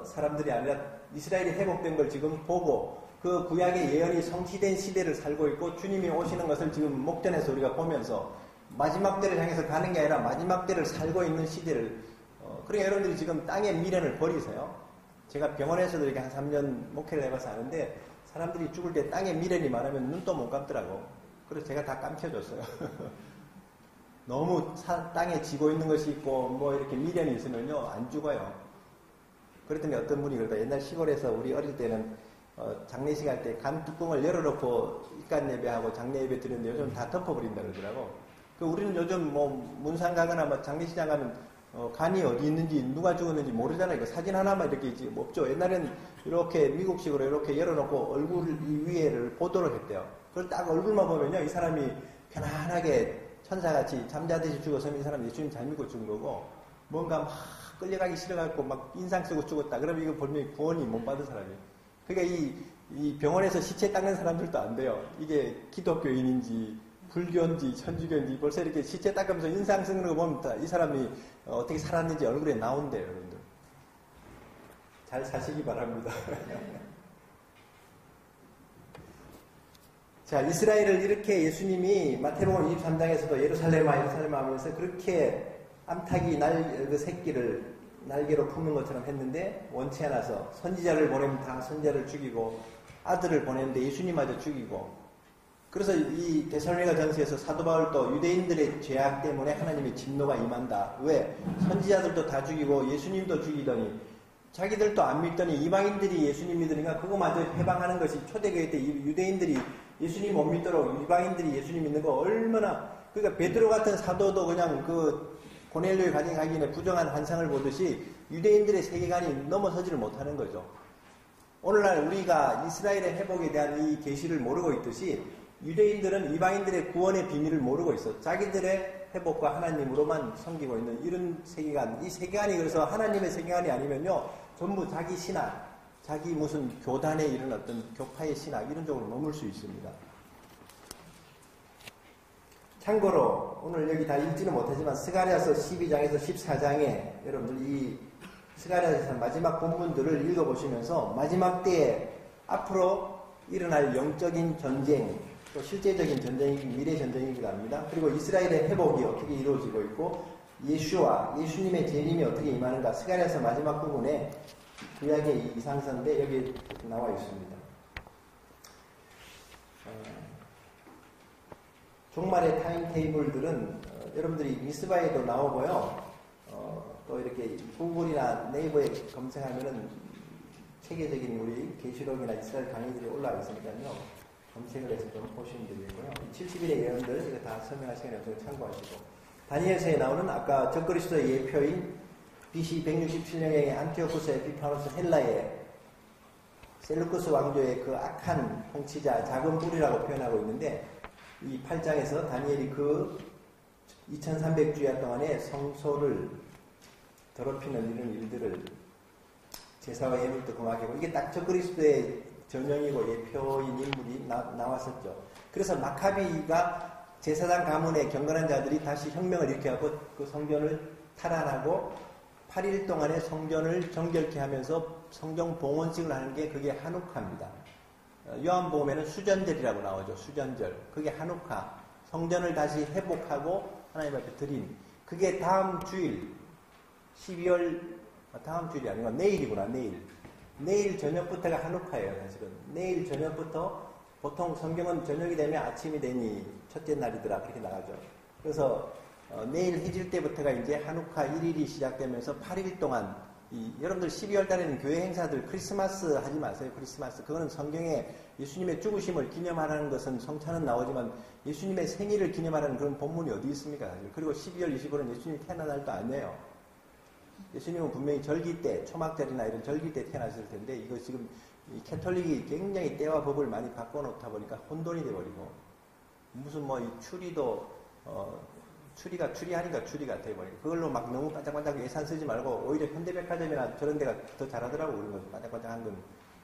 사람들이 아니라 이스라엘이 회복된 걸 지금 보고 그 구약의 예언이 성취된 시대를 살고 있고 주님이 오시는 것을 지금 목전에서 우리가 보면서 마지막 때를 향해서 가는 게 아니라 마지막 때를 살고 있는 시대를 그러니까 여러분들이 지금 땅의 미련을 버리세요. 제가 병원에서도 이렇게 한 3년 목회를 해봐서 아는데 사람들이 죽을 때 땅에 미련이 많으면 눈도 못 감더라고. 그래서 제가 다 감춰줬어요. 너무 땅에 지고 있는 것이 있고 뭐 이렇게 미련이 있으면요 안 죽어요. 그랬더니 어떤 분이 그러다 옛날 시골에서 우리 어릴 때는 장례식 할 때 간 뚜껑을 열어놓고 입간 예배하고 장례 예배 드리는데 요즘 다 덮어버린다 그러더라고. 우리는 요즘 뭐 문상 가거나 뭐 장례식장 가면 간이 어디 있는지 누가 죽었는지 모르잖아요. 그 사진 하나만 이렇게 있지 없죠. 옛날엔 이렇게 미국식으로 이렇게 열어놓고 얼굴 위에를 보도록 했대요. 그걸 딱 얼굴만 보면요 이 사람이 편안하게 천사같이 잠자듯이 죽었으면 이 사람이 예수님 잘 믿고 죽은 거고 뭔가 막 끌려가기 싫어갖고 막 인상 쓰고 죽었다. 그러면 이거 보면 구원이 못 받은 사람이에요. 그러니까 이 병원에서 시체 닦는 사람들도 안 돼요. 이게 기독교인인지 불교인지 천주교인지 벌써 이렇게 시체 닦으면서 인상 쓰는 거 보면 다 이 사람이 어떻게 살았는지 얼굴에 나온대요, 여러분들. 잘 사시기 바랍니다. 자, 이스라엘을 이렇게 예수님이 마태복음 23장에서도 예루살렘아 하면서 그렇게 암탉이 그 새끼를 날개로 품는 것처럼 했는데 원치 않아서 선지자를 보내면 다 선지자를 죽이고 아들을 보냈는데 예수님마저 죽이고 그래서 이 데살로니가 전서에서 사도 바울도 유대인들의 죄악 때문에 하나님의 진노가 임한다. 왜? 선지자들도 다 죽이고 예수님도 죽이더니 자기들도 안 믿더니 이방인들이 예수님 믿으니까 그거마저 해방하는 것이 초대교회 때 유대인들이 예수님 못 믿도록 이방인들이 예수님 믿는 거 얼마나 그러니까 베드로 같은 사도도 그냥 그 고넬료의 가정에 가기 전에 부정한 환상을 보듯이 유대인들의 세계관이 넘어서지를 못하는 거죠. 오늘날 우리가 이스라엘의 회복에 대한 이 계시를 모르고 있듯이 유대인들은 이방인들의 구원의 비밀을 모르고 있어. 자기들의 회복과 하나님으로만 섬기고 있는 이런 세계관. 이 세계관이 그래서 하나님의 세계관이 아니면요. 전부 자기 신학, 자기 무슨 교단에 이런 어떤 교파의 신학 이런 쪽으로 머물 수 있습니다. 참고로 오늘 여기 다 읽지는 못하지만 스가랴서 12장에서 14장에 여러분들 이 스가랴서 마지막 본문들을 읽어보시면서 마지막 때에 앞으로 일어날 영적인 전쟁 또 실제적인 전쟁이 미래 전쟁이기도 합니다. 그리고 이스라엘의 회복이 어떻게 이루어지고 있고 예수와 예수님의 재림이 어떻게 임하는가 스가랴서 마지막 부분에 구약의 이상서인데 여기 나와 있습니다. 종말의 타임테이블들은 여러분들이 미스바에도 나오고요. 또 이렇게 구글이나 네이버에 검색하면은 체계적인 우리 계시록이나 이스라엘 강의들이 올라와 있으니까요. 검색을 해서 좀 보시면 되겠고요. 70일의 예언들 이거 다 설명할 시간이 없어서 참고하시고 다니엘서에 나오는 아까 적그리스도의 예표인 BC 167년에 안티오쿠스 에피파노스 헬라의 셀루쿠스 왕조의 그 악한 통치자 작은 뿔이라고 표현하고 있는데 이 8장에서 다니엘이 그 2300주야 동안에 성소를 더럽히는 이런 일들을 제사와 예물도 금하게 하고 이게 딱 적그리스도의 전형이고 예표인 인물이 나왔었죠. 그래서 마카비가 제사장 가문의 경건한 자들이 다시 혁명을 일으켜갖고 그 성전을 탈환하고 8일 동안의 성전을 정결케 하면서 성경 봉헌식을 하는 게 그게 한우카입니다. 요한복음에는 수전절이라고 나오죠. 수전절. 그게 한우카. 성전을 다시 회복하고 하나님 앞에 드린. 그게 다음 주일 12월 다음 주일이 아니고 내일이구나. 내일 저녁부터가 한우카예요. 사실은. 내일 저녁부터 보통 성경은 저녁이 되면 아침이 되니 첫째 날이더라 그렇게 나가죠. 그래서 내일 해질 때부터가 이제 한우카 1일이 시작되면서 8일 동안 여러분들 12월 달에는 교회 행사들 크리스마스 하지 마세요. 크리스마스. 그거는 성경에 예수님의 죽으심을 기념하라는 것은 성찬은 나오지만 예수님의 생일을 기념하라는 그런 본문이 어디 있습니까? 그리고 12월 25일은 예수님이 태어난 날도 아니에요. 예수님은 분명히 절기 때, 초막절이나 이런 절기 때 태어나실 텐데 이거 지금 이 캐톨릭이 굉장히 때와 법을 많이 바꿔놓다 보니까 혼돈이 돼버리고 무슨 뭐 이 추리도 추리하니까 추리가 돼버리고 그걸로 막 너무 반짝반짝 예산 쓰지 말고 오히려 현대백화점이나 저런 데가 더 잘하더라고 그런 거 반짝반짝한 건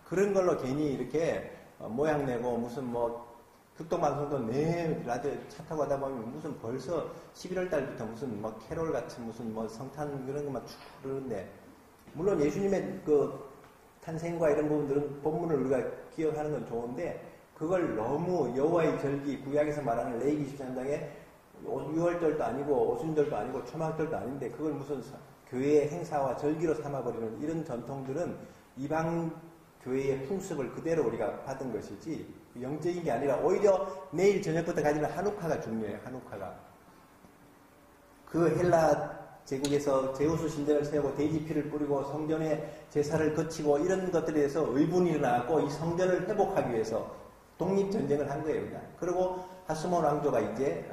그런 걸로 괜히 이렇게 모양 내고 무슨 뭐 극동방송도 매 라디오 차 타고 가다 보면 무슨 벌써 11월 달부터 무슨 뭐 캐롤 같은 무슨 뭐 성탄 그런 것만 쭉 그러는데 물론 예수님의 그 탄생과 이런 부분들은 본문을 우리가 기억하는 건 좋은데 그걸 너무 여호와의 절기 구약에서 말하는 레위기 23장에 6월절도 아니고 오순절도 아니고 초막절도 아닌데 그걸 무슨 교회의 행사와 절기로 삼아버리는 이런 전통들은 이방 교회의 풍습을 그대로 우리가 받은 것이지 영적인 게 아니라 오히려 내일 저녁부터 가지는 한우카가 중요해요. 한우카가. 그 헬라 제국에서 제우스 신전을 세우고 돼지피를 뿌리고 성전에 제사를 거치고 이런 것들에 대해서 의분이 일어나고 이 성전을 회복하기 위해서 독립전쟁을 한 거예요. 그냥. 그리고 하스몬 왕조가 이제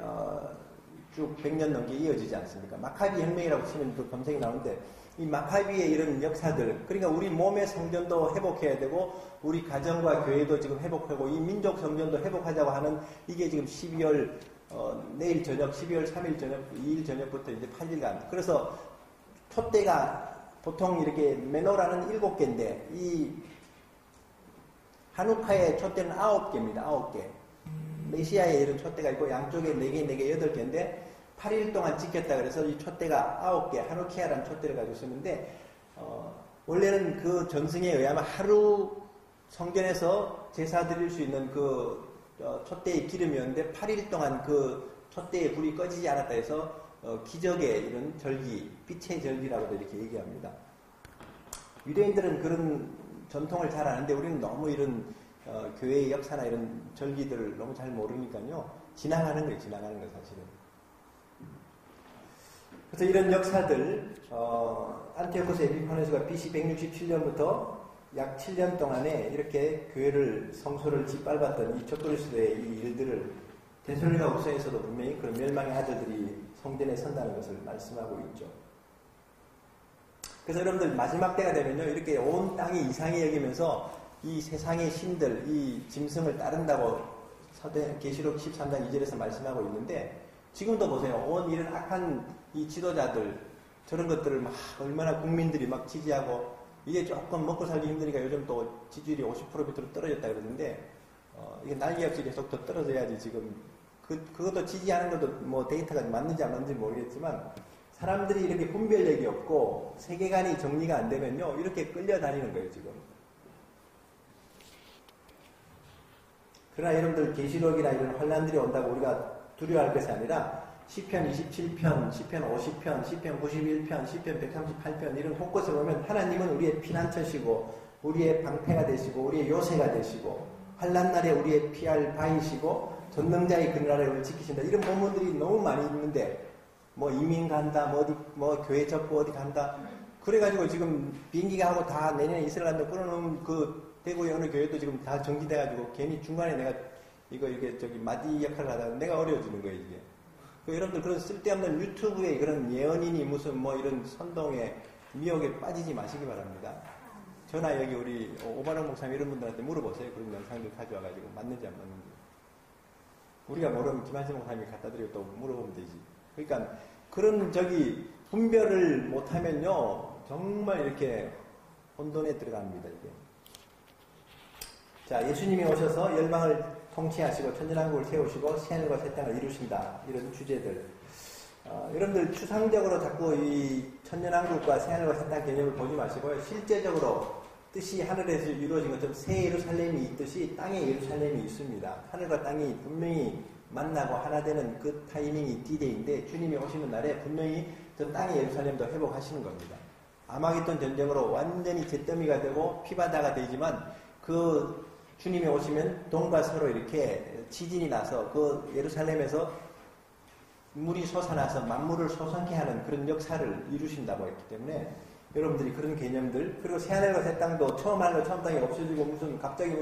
쭉 100년 넘게 이어지지 않습니까? 마카비 혁명이라고 치면 또 검색이 나오는데 이 마카비의 이런 역사들 그러니까 우리 몸의 성전도 회복해야 되고 우리 가정과 교회도 지금 회복하고 이 민족 성전도 회복하자고 하는 이게 지금 12월 내일 저녁 12월 3일 저녁 2일 저녁부터 이제 8일간 그래서 촛대가 보통 이렇게 메노라는 7개인데 이 하누카의 촛대는 9개입니다. 9개. 메시아의 이런 촛대가 있고 양쪽에 4개, 8개인데 8일 동안 지켰다 그래서 이 촛대가 9개, 하누키아라는 촛대를 가지고 있었는데 원래는 그 전승에 의하면 하루 성전에서 제사 드릴 수 있는 그 촛대의 기름이었는데 8일 동안 그 촛대의 불이 꺼지지 않았다 해서 기적의 이런 절기, 빛의 절기라고도 이렇게 얘기합니다. 유대인들은 그런 전통을 잘 아는데 우리는 너무 이런 교회의 역사나 이런 절기들을 너무 잘 모르니까요. 지나가는 거예요. 지나가는 거 사실은. 그래서 이런 역사들 안티오코스 에피파네스가 BC 167년부터 약 7년 동안에 이렇게 교회를 성소를 짓밟았던 이 적그리스도의 이 일들을 데살로니가 후서에서도 분명히 그런 멸망의 아들들이 성전에 선다는 것을 말씀하고 있죠. 그래서 여러분들 마지막 때가 되면요 이렇게 온 땅이 이상히 여기면서 이 세상의 신들 이 짐승을 따른다고 계시록 13장 2절에서 말씀하고 있는데 지금도 보세요. 온 이런 악한 이 지도자들 저런 것들을 막 얼마나 국민들이 막 지지하고 이게 조금 먹고 살기 힘드니까 요즘 또 지지율이 50% 밑으로 떨어졌다 그러는데 이게 날개 없이 계속 더 떨어져야지 지금 그것도 지지하는 것도 뭐 데이터가 맞는지 안 맞는지 모르겠지만 사람들이 이렇게 분별력이 없고 세계관이 정리가 안 되면요 이렇게 끌려다니는 거예요 지금. 그러나 여러분들 계시록이나 이런 환란들이 온다고 우리가 두려워할 것이 아니라 시편 27편, 시편 50편, 시편 91편, 시편 138편 이런 곳곳에 보면 하나님은 우리의 피난처시고 우리의 방패가 되시고 우리의 요새가 되시고 환란날에 우리의 피할 바위시고 전능자의 그늘 아래 우리를 지키신다. 이런 본문들이 너무 많이 있는데 뭐 이민 간다, 뭐 교회 접고 어디 간다. 그래가지고 지금 비행기가 하고 다 내년에 이스라엘 간다 끊어놓은 그 대구의 어느 교회도 지금 다 정지돼가지고 괜히 중간에 내가 이거 이게 저기 마디 역할을 하다가 내가 어려워지는 거예요 이게. 그 여러분들 그런 쓸데없는 유튜브에 그런 예언이니 무슨 뭐 이런 선동에 미혹에 빠지지 마시기 바랍니다. 전화 여기 우리 오바랑 목사님 이런 분들한테 물어보세요. 그런 영상들 가져와가지고 맞는지 안 맞는지. 우리가 모르면 김한세 목사님이 갖다 드리고 또 물어보면 되지. 그러니까 그런 분별을 못하면요 정말 이렇게 혼돈에 들어갑니다. 이게. 자, 예수님이 오셔서 열방을 통치하시고 천년왕국을 세우시고 새하늘과 새 땅을 이루신다. 이런 주제들. 여러분들 추상적으로 자꾸 이 천년왕국과 새하늘과 새 땅 개념을 보지 마시고요. 실제적으로 뜻이 하늘에서 이루어진 것처럼 새 예루살렘이 있듯이 땅의 예루살렘이 있습니다. 하늘과 땅이 분명히 만나고 하나 되는 그 타이밍이 D-Day인데 주님이 오시는 날에 분명히 저 땅의 예루살렘도 회복하시는 겁니다. 아마겟돈 전쟁으로 완전히 잿더미가 되고 피바다가 되지만 그 주님이 오시면 동과 서로 이렇게 지진이 나서 그 예루살렘에서 물이 솟아나서 만물을 솟아나게 하는 그런 역사를 이루신다고 했기 때문에 여러분들이 그런 개념들, 그리고 새하늘과 새 땅도 처음 하늘과 처음 땅이 없어지고 갑자기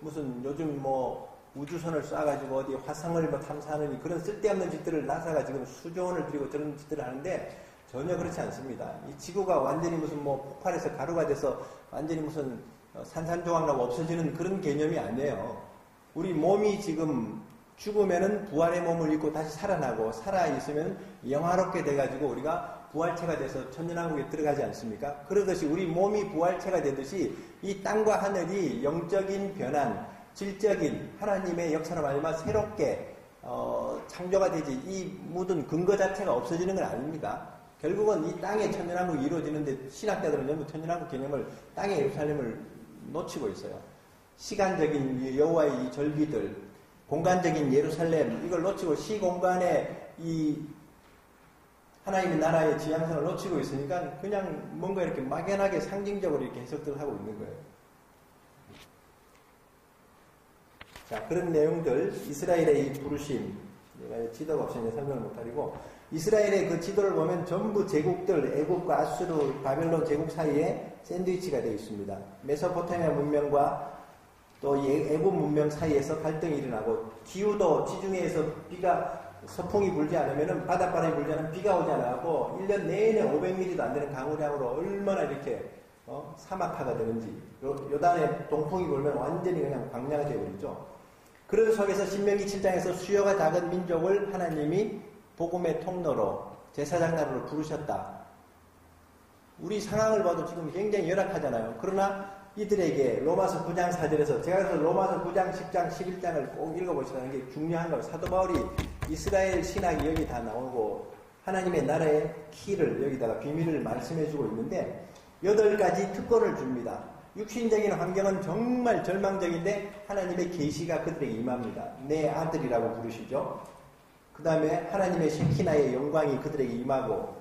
무슨 요즘 우주선을 쏴가지고 어디 화성을 탐사하는 그런 쓸데없는 짓들을 나사가 지금 수조 원을 들이고 저런 짓들을 하는데 전혀 그렇지 않습니다. 이 지구가 완전히 폭발해서 가루가 돼서 완전히 산산조각나고 없어지는 그런 개념이 아니에요. 우리 몸이 지금 죽으면은 부활의 몸을 입고 다시 살아나고 살아있으면 영화롭게 돼가지고 우리가 부활체가 돼서 천년왕국에 들어가지 않습니까? 그러듯이 우리 몸이 부활체가 되듯이 이 땅과 하늘이 영적인 변환, 질적인 하나님의 역사로 말미암아 새롭게 창조가 되지 이 묻은 근거 자체가 없어지는 건 아닙니다. 결국은 이 땅의 천년왕국이 이루어지는데 신학자들은 전부 천년왕국 개념을 땅의 예루살렘을 놓치고 있어요. 시간적인 여호와의 이 절기들, 공간적인 예루살렘 이걸 놓치고 시공간의 이 하나님의 나라의 지향성을 놓치고 있으니까 그냥 뭔가 이렇게 막연하게 상징적으로 이렇게 해석들을 하고 있는 거예요. 자, 그런 내용들, 이스라엘의 이 부르심, 내가 지도가 없으니 설명을 못하리고, 이스라엘의 그 지도를 보면 전부 제국들, 애국과 아수르, 바벨론 제국 사이에 샌드위치가 되어 있습니다. 메소포타미아 문명과 또 애굽 문명 사이에서 갈등이 일어나고, 기후도 지중해에서 서풍이 불지 않으면 바닷바람이 불지 않으면 비가 오지 않고 1년 내내 500mm도 안 되는 강우량으로 얼마나 이렇게 사막화가 되는지, 요단에 동풍이 불면 완전히 그냥 광야가 되어버리죠. 그런 속에서 신명기 7장에서 수요가 작은 민족을 하나님이 복음의 통로로 제사장 나라로 부르셨다. 우리 상황을 봐도 지금 굉장히 열악하잖아요. 그러나 이들에게 로마서 9장 4절에서 제가 그래서 로마서 9장 10장 11장을 꼭 읽어보시라는 게 중요한 거예요. 사도 바울이 이스라엘 신학이 여기 다 나오고 하나님의 나라의 키를 여기다가 비밀을 말씀해주고 있는데 8가지 특권을 줍니다. 육신적인 환경은 정말 절망적인데 하나님의 계시가 그들에게 임합니다. 내 아들이라고 부르시죠. 그 다음에 하나님의 셰키나의 영광이 그들에게 임하고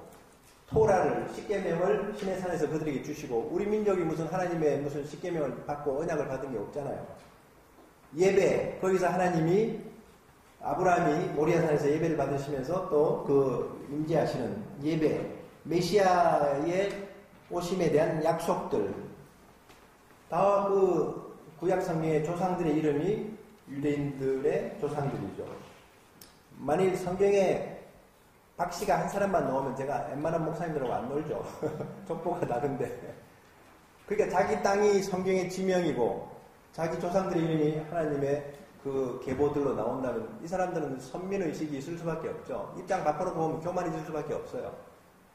토라를 십계명을 신의 산에서 그들에게 주시고 우리 민족이 무슨 하나님의 무슨 십계명을 받고 언약을 받은 게 없잖아요. 예배 거기서 하나님이 아브라함이 모리아산에서 예배를 받으시면서 또 그 임재하시는 예배 메시아의 오심에 대한 약속들 다 그 구약 성경의 조상들의 이름이 유대인들의 조상들이죠. 만일 성경에 박씨가 한 사람만 나오면 제가 웬만한 목사님들하고 안 놀죠. 족보가 다른데. 그러니까 자기 땅이 성경의 지명이고 자기 조상들의 이름이 하나님의 그 계보들로 나온다면 이 사람들은 선민의식이 있을 수밖에 없죠. 입장 밖으로 보면 교만이 있을 수밖에 없어요.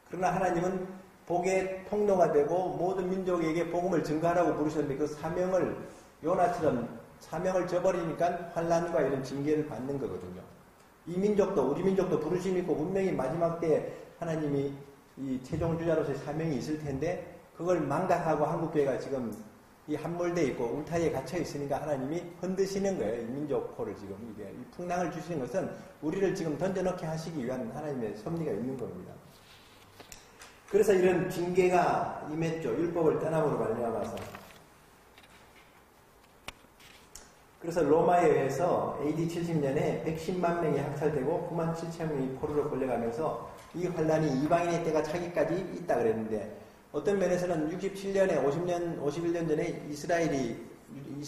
그러나 하나님은 복의 통로가 되고 모든 민족에게 복음을 증거하라고 부르셨는데 그 사명을 요나처럼 사명을 저버리니까 환난과 이런 징계를 받는 거거든요. 이 민족도 우리 민족도 부르심이 있고 분명히 마지막 때 하나님이 이 최종주자로서의 사명이 있을 텐데 그걸 망각하고 한국교회가 지금 이 함몰되어 있고 울타리에 갇혀 있으니까 하나님이 흔드시는 거예요. 이 민족호를 지금 이게 이 풍랑을 주시는 것은 우리를 지금 던져넣게 하시기 위한 하나님의 섭리가 있는 겁니다. 그래서 이런 징계가 임했죠. 율법을 떠남으로 말미암아서. 그래서 로마에 의해서 AD 70년에 110만 명이 학살되고 9만 7천 명이 포로로 끌려가면서 이 환란이 이방인의 때가 차기까지 있다 그랬는데 어떤 면에서는 67년에 51년 전에 이스라엘이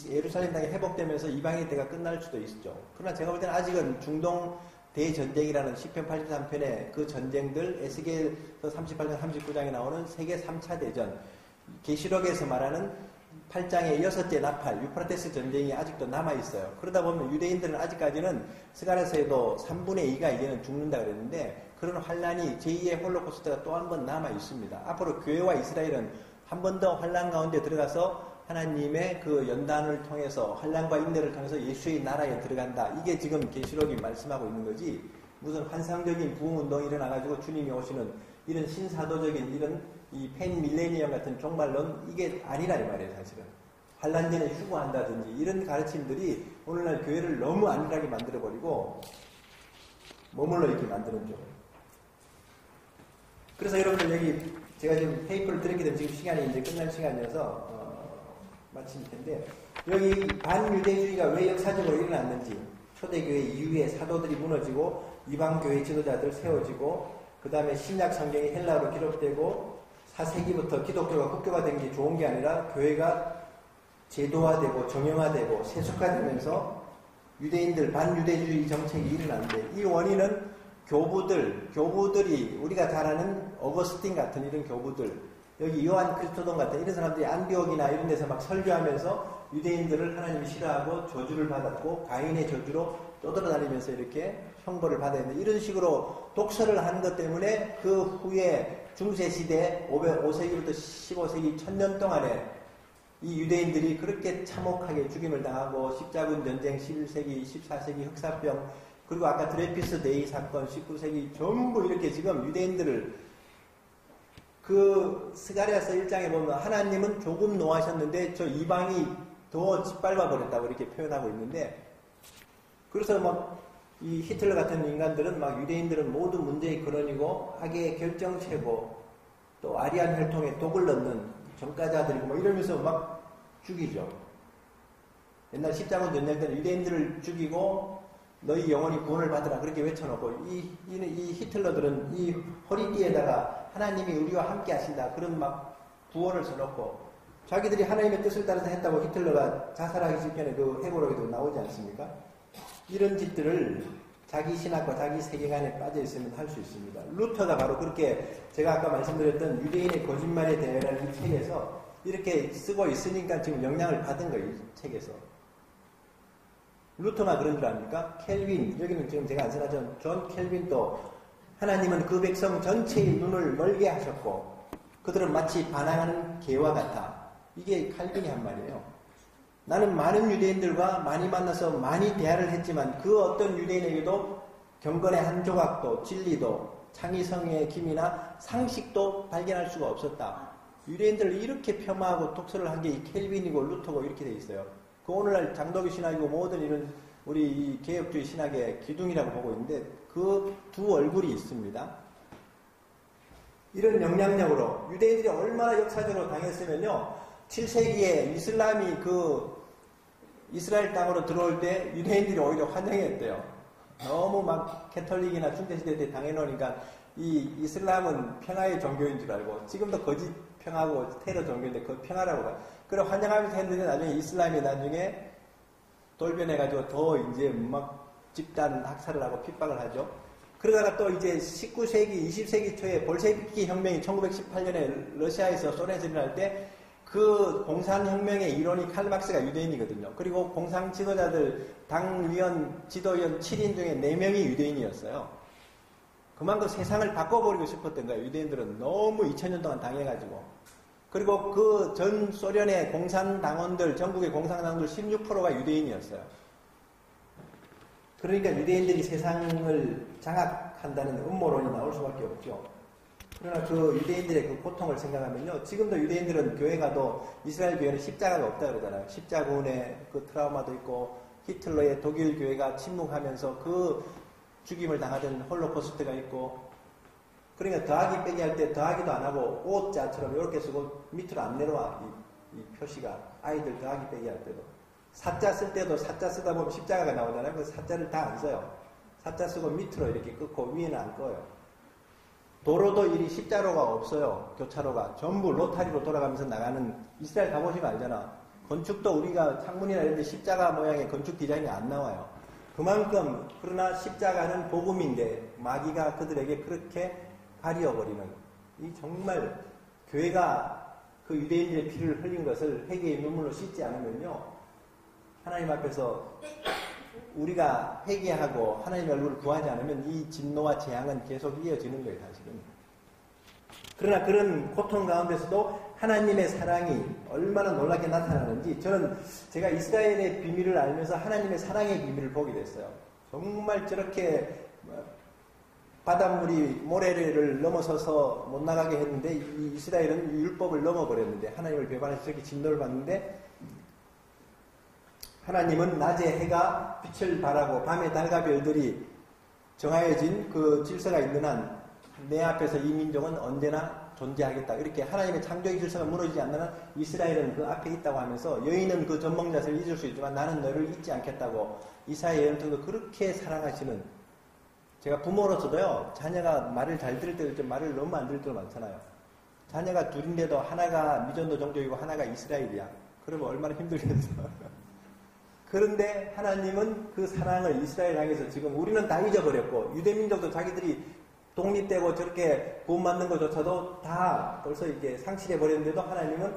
예루살렘 땅이 회복되면서 이방인의 때가 끝날 수도 있죠. 그러나 제가 볼 때는 아직은 중동 대전쟁이라는 시편 83편의 그 전쟁들 에스겔서 38장 39장에 나오는 세계 3차 대전 계시록에서 말하는 8장의 6째 나팔, 유프라테스 전쟁이 아직도 남아있어요. 그러다 보면 유대인들은 아직까지는 스가랴서에도 3분의 2가 이제는 죽는다 그랬는데 그런 환란이 제2의 홀로코스트가 또 한 번 남아있습니다. 앞으로 교회와 이스라엘은 한 번 더 환란 가운데 들어가서 하나님의 그 연단을 통해서 환란과 인내를 통해서 예수의 나라에 들어간다. 이게 지금 계시록이 말씀하고 있는 거지 무슨 환상적인 부흥운동이 일어나가지고 주님이 오시는 이런 신사도적인 이런 이 팬밀레니엄 같은 종말론 이게 아니라 이 말이에요. 사실은 환란 전에 휴거한다든지 이런 가르침들이 오늘날 교회를 너무 안일하게 만들어버리고 머물러 있게 만드는 쪽. 그래서 여러분들 여기 제가 지금 페이퍼를 드렸기 때문에 지금 시간이 이제 끝날 시간이어서 마칠 텐데 여기 반유대주의가 왜 역사적으로 일어났는지 초대교회 이후에 사도들이 무너지고 이방교회 지도자들 세워지고 그 다음에 신약 성경이 헬라어로 기록되고 4세기부터 기독교가 국교가 된 게 좋은 게 아니라 교회가 제도화되고 정형화되고 세속화되면서 유대인들 반유대주의 정책이 일어났는데 이 원인은 교부들이 우리가 잘 아는 어거스틴 같은 이런 교부들 여기 요한 크리스토돈 같은 이런 사람들이 안디옥이나 이런 데서 막 설교하면서 유대인들을 하나님이 싫어하고 저주를 받았고 가인의 저주로 떠돌아다니면서 이렇게 형벌을 받아야 되는데 이런 식으로 독서를 하는 것 때문에 그 후에 중세시대 5세기부터 15세기 1000년 동안에 이 유대인들이 그렇게 참혹하게 죽임을 당하고 십자군 전쟁 11세기 14세기 흑사병 그리고 아까 드레피스 데이 사건 19세기 전부 이렇게 지금 유대인들을 그 스가랴서 1장에 보면 하나님은 조금 노하셨는데 저 이방이 더 짓밟아 버렸다고 이렇게 표현하고 있는데 그래서 막 이 히틀러 같은 인간들은 막 유대인들은 모두 문제의 근원이고 악의 결정체고 또 아리안 혈통에 독을 넣는 전과자들이고 뭐 이러면서 막 죽이죠. 옛날 십자군 전쟁 때는 유대인들을 죽이고 너희 영혼이 구원을 받으라 그렇게 외쳐놓고 이 히틀러들은 이 허리띠에다가 하나님이 우리와 함께 하신다 그런 막 구원을 써놓고 자기들이 하나님의 뜻을 따라서 했다고 히틀러가 자살하기 직전에 그 회고록에도 나오지 않습니까? 이런 짓들을 자기 신학과 자기 세계관에 빠져 있으면 할 수 있습니다. 루터가 바로 그렇게 제가 아까 말씀드렸던 유대인의 거짓말에 대해라는 이 책에서 이렇게 쓰고 있으니까 지금 영향을 받은 거예요. 이 책에서. 루터가 그런 줄 압니까? 켈빈, 여기는 지금 제가 안 써놨지만 존 켈빈도 하나님은 그 백성 전체의 눈을 멀게 하셨고 그들은 마치 반항하는 개와 같아. 이게 칼빈이 한 말이에요. 나는 많은 유대인들과 많이 만나서 많이 대화를 했지만 그 어떤 유대인에게도 경건의 한 조각도 진리도 창의성의 기미나 상식도 발견할 수가 없었다. 유대인들을 이렇게 폄하하고 독서를 한 게 이 켈빈이고 루터고 이렇게 돼 있어요. 그 오늘날 장독의 신학이고 모든 이런 우리 이 개혁주의 신학의 기둥이라고 보고 있는데 그 두 얼굴이 있습니다. 이런 영향력으로 유대인들이 얼마나 역사적으로 당했으면요. 7세기에 이슬람이 그 이스라엘 땅으로 들어올 때 유대인들이 오히려 환영했대요. 너무 막 캐톨릭이나 중세시대 때 당해놓으니까 이 이슬람은 평화의 종교인 줄 알고 지금도 거짓 평화고 테러 종교인데 그 평화라고 봐요. 그래 환영하면서 했는데 나중에 이슬람이 나중에 돌변해가지고 더 이제 막 집단 학살을 하고 핍박을 하죠. 그러다가 또 이제 19세기, 20세기 초에 볼셰비키 혁명이 1918년에 러시아에서 소련에서 일어날 때 그 공산혁명의 이론이 칼막스가 유대인이거든요. 그리고 공산 지도자들, 당위원, 지도위원 7인 중에 4명이 유대인이었어요. 그만큼 세상을 바꿔버리고 싶었던 거예요. 유대인들은 너무 2000년 동안 당해가지고. 그리고 그 전 소련의 공산당원들, 전국의 공산당원들 16%가 유대인이었어요. 그러니까 유대인들이 세상을 장악한다는 음모론이 나올 수밖에 없죠. 그러나 그 유대인들의 그 고통을 생각하면요. 지금도 유대인들은 교회 가도 이스라엘 교회는 십자가가 없다 그러잖아요. 십자군의 그 트라우마도 있고 히틀러의 독일 교회가 침묵하면서 그 죽임을 당하던 홀로코스트가 있고 그러니까 더하기 빼기 할 때 더하기도 안 하고 O자처럼 이렇게 쓰고 밑으로 안 내려와. 이 표시가 아이들 더하기 빼기 할 때도 사자 쓸 때도 사자 쓰다 보면 십자가가 나오잖아요. 그 사자를 다 안 써요. 사자 쓰고 밑으로 이렇게 끊고 위에는 안 꺼요. 도로도 이리 십자로가 없어요. 교차로가. 전부 로타리로 돌아가면서 나가는 이스라엘 가보시면 알잖아. 건축도 우리가 창문이나 이런 데 십자가 모양의 건축 디자인이 안 나와요. 그만큼 그러나 십자가는 복음인데 마귀가 그들에게 그렇게 가려버리는 이 정말 교회가 그 유대인들의 피를 흘린 것을 회개의 눈물로 씻지 않으면요, 하나님 앞에서 우리가 회개하고 하나님의 얼굴을 구하지 않으면 이 진노와 재앙은 계속 이어지는 거예요, 사실은. 그러나 그런 고통 가운데서도 하나님의 사랑이 얼마나 놀랍게 나타나는지, 저는 제가 이스라엘의 비밀을 알면서 하나님의 사랑의 비밀을 보게 됐어요. 정말 저렇게 바닷물이 모래를 넘어서서 못 나가게 했는데, 이 이스라엘은 율법을 넘어버렸는데, 하나님을 배반해서 저렇게 진노를 받는데, 하나님은 낮에 해가 빛을 발하고 밤에 달과 별들이 정하여진 그 질서가 있는 한 내 앞에서 이 민족은 언제나 존재하겠다. 이렇게 하나님의 창조의 질서가 무너지지 않는 한 이스라엘은 그 앞에 있다고 하면서, 여인은 그 젖먹는 잊을 수 있지만 나는 너를 잊지 않겠다고 이사야 예언처도 그렇게 사랑하시는, 제가 부모로서도요, 자녀가 말을 잘 들을 때도 있지만 말을 너무 안 들을 때도 많잖아요. 자녀가 둘인데도 하나가 미전도 종족이고 하나가 이스라엘이야. 그러면 얼마나 힘들겠어. 그런데 하나님은 그 사랑을 이스라엘 향해서, 지금 우리는 다 잊어버렸고, 유대민족도 자기들이 독립되고 저렇게 구원받는 것조차도 다 벌써 이렇게 상실해버렸는데도 하나님은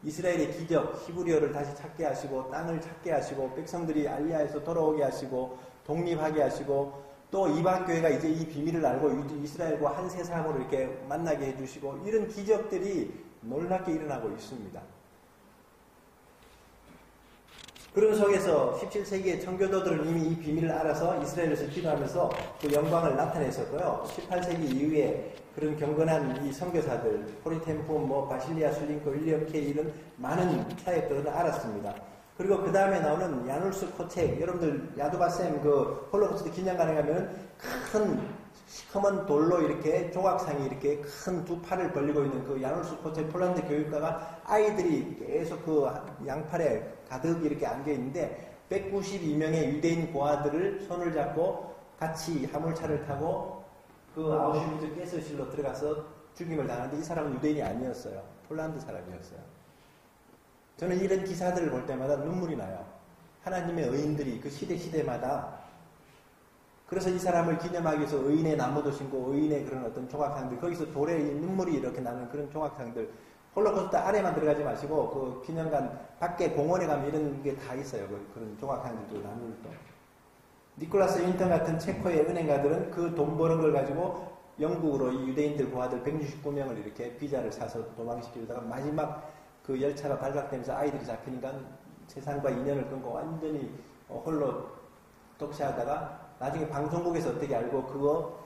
이스라엘의 기적, 히브리어를 다시 찾게 하시고, 땅을 찾게 하시고, 백성들이 알리아에서 돌아오게 하시고, 독립하게 하시고, 또 이방교회가 이제 이 비밀을 알고 이스라엘과 한 세상으로 이렇게 만나게 해주시고, 이런 기적들이 놀랍게 일어나고 있습니다. 그런 속에서 17세기의 청교도들은 이미 이 비밀을 알아서 이스라엘에서 기도하면서 그 영광을 나타냈었고요. 18세기 이후에 그런 경건한 이 선교사들, 포리템폰, 바실리아 술링크, 윌리엄 케이, 이런 많은 사역들은 알았습니다. 그리고 그 다음에 나오는 야눌스 코책, 여러분들 야두바셈 그 홀로코스트 기념관에 가면 큰 시커먼 돌로 이렇게 조각상이 이렇게 큰 두 팔을 벌리고 있는 그 야눌스 코책 폴란드 교육가가 아이들이 계속 그 양팔에 가득 이렇게 안겨 있는데, 192명의 유대인 고아들을 손을 잡고 같이 화물차를 타고 그 아우슈비츠 가스실로 들어가서 죽임을 당하는데, 이 사람은 유대인이 아니었어요. 폴란드 사람이었어요. 저는 이런 기사들을 볼 때마다 눈물이 나요. 하나님의 의인들이 그 시대마다, 그래서 이 사람을 기념하기 위해서 의인의 나무도 심고 의인의 그런 어떤 조각상들, 거기서 돌에 눈물이 이렇게 나는 그런 조각상들, 홀로코스트 안에만 들어가지 마시고 그 기념관 밖에 공원에 가면 이런 게 다 있어요. 그런 조각상들도 나물도. 니콜라스 윈턴 같은 체코의 은행가들은 그 돈 버는 걸 가지고 영국으로 이 유대인들 고아들 169명을 이렇게 비자를 사서 도망시키다가 마지막 그 열차가 발각되면서 아이들이 잡히니까 세상과 인연을 끊고 완전히 홀로 독시하다가 나중에 방송국에서 어떻게 알고 그거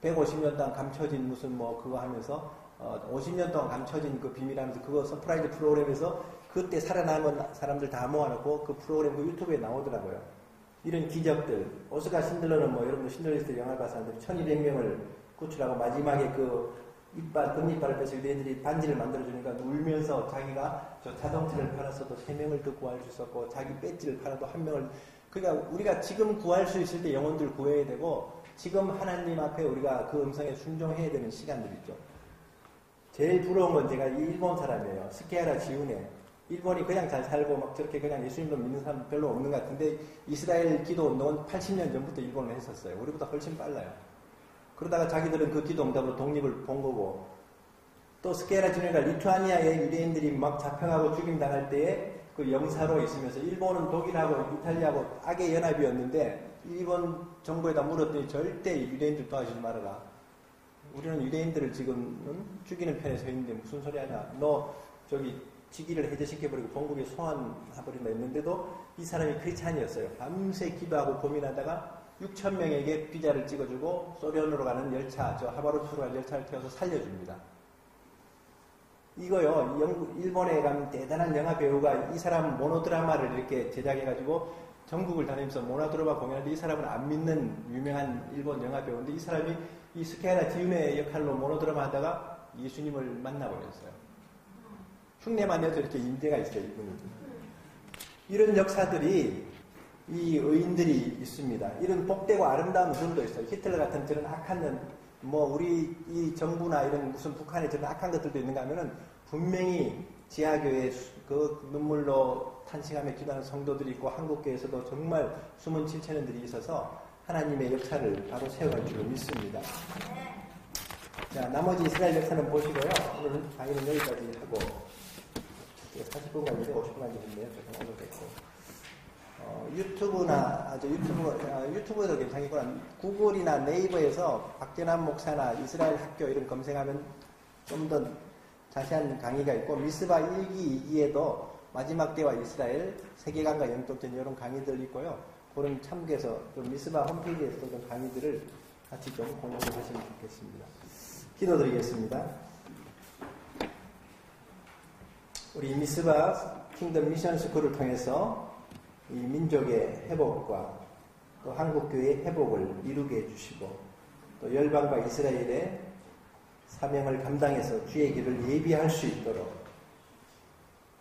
150년 동안 감춰진 무슨 그거 하면서 50년 동안 감춰진 그 비밀하면서 그거 서프라이즈 프로그램에서 그때 살아남은 사람들 다 모아놓고 그 프로그램 그 유튜브에 나오더라고요. 이런 기적들. 오스카 신들러는 여러분들 신들리스트 영화를 봤었는데 1200명을 구출하고 마지막에 그 금이빨을 빼서 유대인들이 반지를 만들어주니까 울면서 자기가 저 자동차를 팔았어도 3명을 더 구할 수 있었고, 자기 배지를 팔아도 1명을, 그러니까 우리가 지금 구할 수 있을 때 영혼들 구해야 되고, 지금 하나님 앞에 우리가 그 음성에 순종해야 되는 시간들이죠. 제일 부러운 건 제가 이 일본 사람이에요. 스케하라 지우네. 일본이 그냥 잘 살고 막 저렇게 그냥 예수님도 믿는 사람 별로 없는 것 같은데, 이스라엘 기도 운동은 80년 전부터 일본을 했었어요. 우리보다 훨씬 빨라요. 그러다가 자기들은 그 기도 응답으로 독립을 본 거고, 또 스케하라 지우네가 리투아니아의 유대인들이 막 잡혀가고 죽임당할 때에 그 영사로 있으면서, 일본은 독일하고 이탈리아하고 악의 연합이었는데 일본 정부에다 물었더니 절대 유대인들 도와주지 말아라. 우리는 유대인들을 지금 죽이는 편에 서 있는데 무슨 소리 하냐. 너 저기 직위를 해제시켜버리고 본국에 소환해버린다 했는데도 이 사람이 크리스찬이었어요. 밤새 기도하고 고민하다가 6,000명에게 비자를 찍어주고 소련으로 가는 열차, 저 하바로프로 가는 열차를 태워서 살려줍니다. 이거요, 일본에 가면 대단한 영화 배우가 이 사람 모노드라마를 이렇게 제작해가지고 전국을 다니면서 모노드라마 공연하는데, 이 사람은 안 믿는 유명한 일본 영화 배우인데, 이 사람이 이 스케하라 지우네 역할로 모노드라마 하다가 예수님을 만나버렸어요. 흉내만 내도 이렇게 인재가 있어요, 이분은. 이런 역사들이, 이 의인들이 있습니다. 이런 복되고 아름다운 분도 있어요. 히틀러 같은 저런 악한 년, 우리 이 정부나 이런 무슨 북한에 저런 악한 것들도 있는가 하면은 분명히 지하교회 그 눈물로 탄식하며 기도하는 성도들이 있고, 한국교회에서도 정말 숨은 7천년들이 있어서 하나님의 역사를 바로 세워갈 줄 믿습니다. 자, 나머지 이스라엘 역사는 보시고요. 오늘 강의는 여기까지 하고 40분 간인데 50분 간이 됐네요. 조금 오래됐고. 유튜브도 괜찮겠구나. 구글이나 네이버에서 박재남 목사나 이스라엘 학교 이런 검색하면 좀 더 자세한 강의가 있고, 미스바 1기, 2기에도 마지막 때와 이스라엘, 세계관과 영적전 이런 강의들 있고요. 그런 참고해서 좀 미스바 홈페이지에서 좀 강의들을 같이 좀 공유하시면 좋겠습니다. 기도드리겠습니다. 우리 미스바 킹덤 미션 스쿨을 통해서 이 민족의 회복과 또 한국교회의 회복을 이루게 해주시고, 또 열방과 이스라엘의 사명을 감당해서 주의 길을 예비할 수 있도록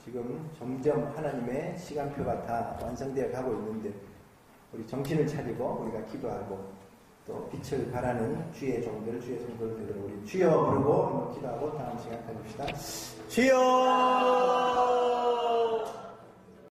지금 점점 하나님의 시간표가 다 완성되어 가고 있는데, 우리 정신을 차리고 우리가 기도하고 또 빛을 발하는 주의 종들, 주의 성도들 되도록 우리 주여 부르고 한번 기도하고 다음 시간 가봅시다. 주여!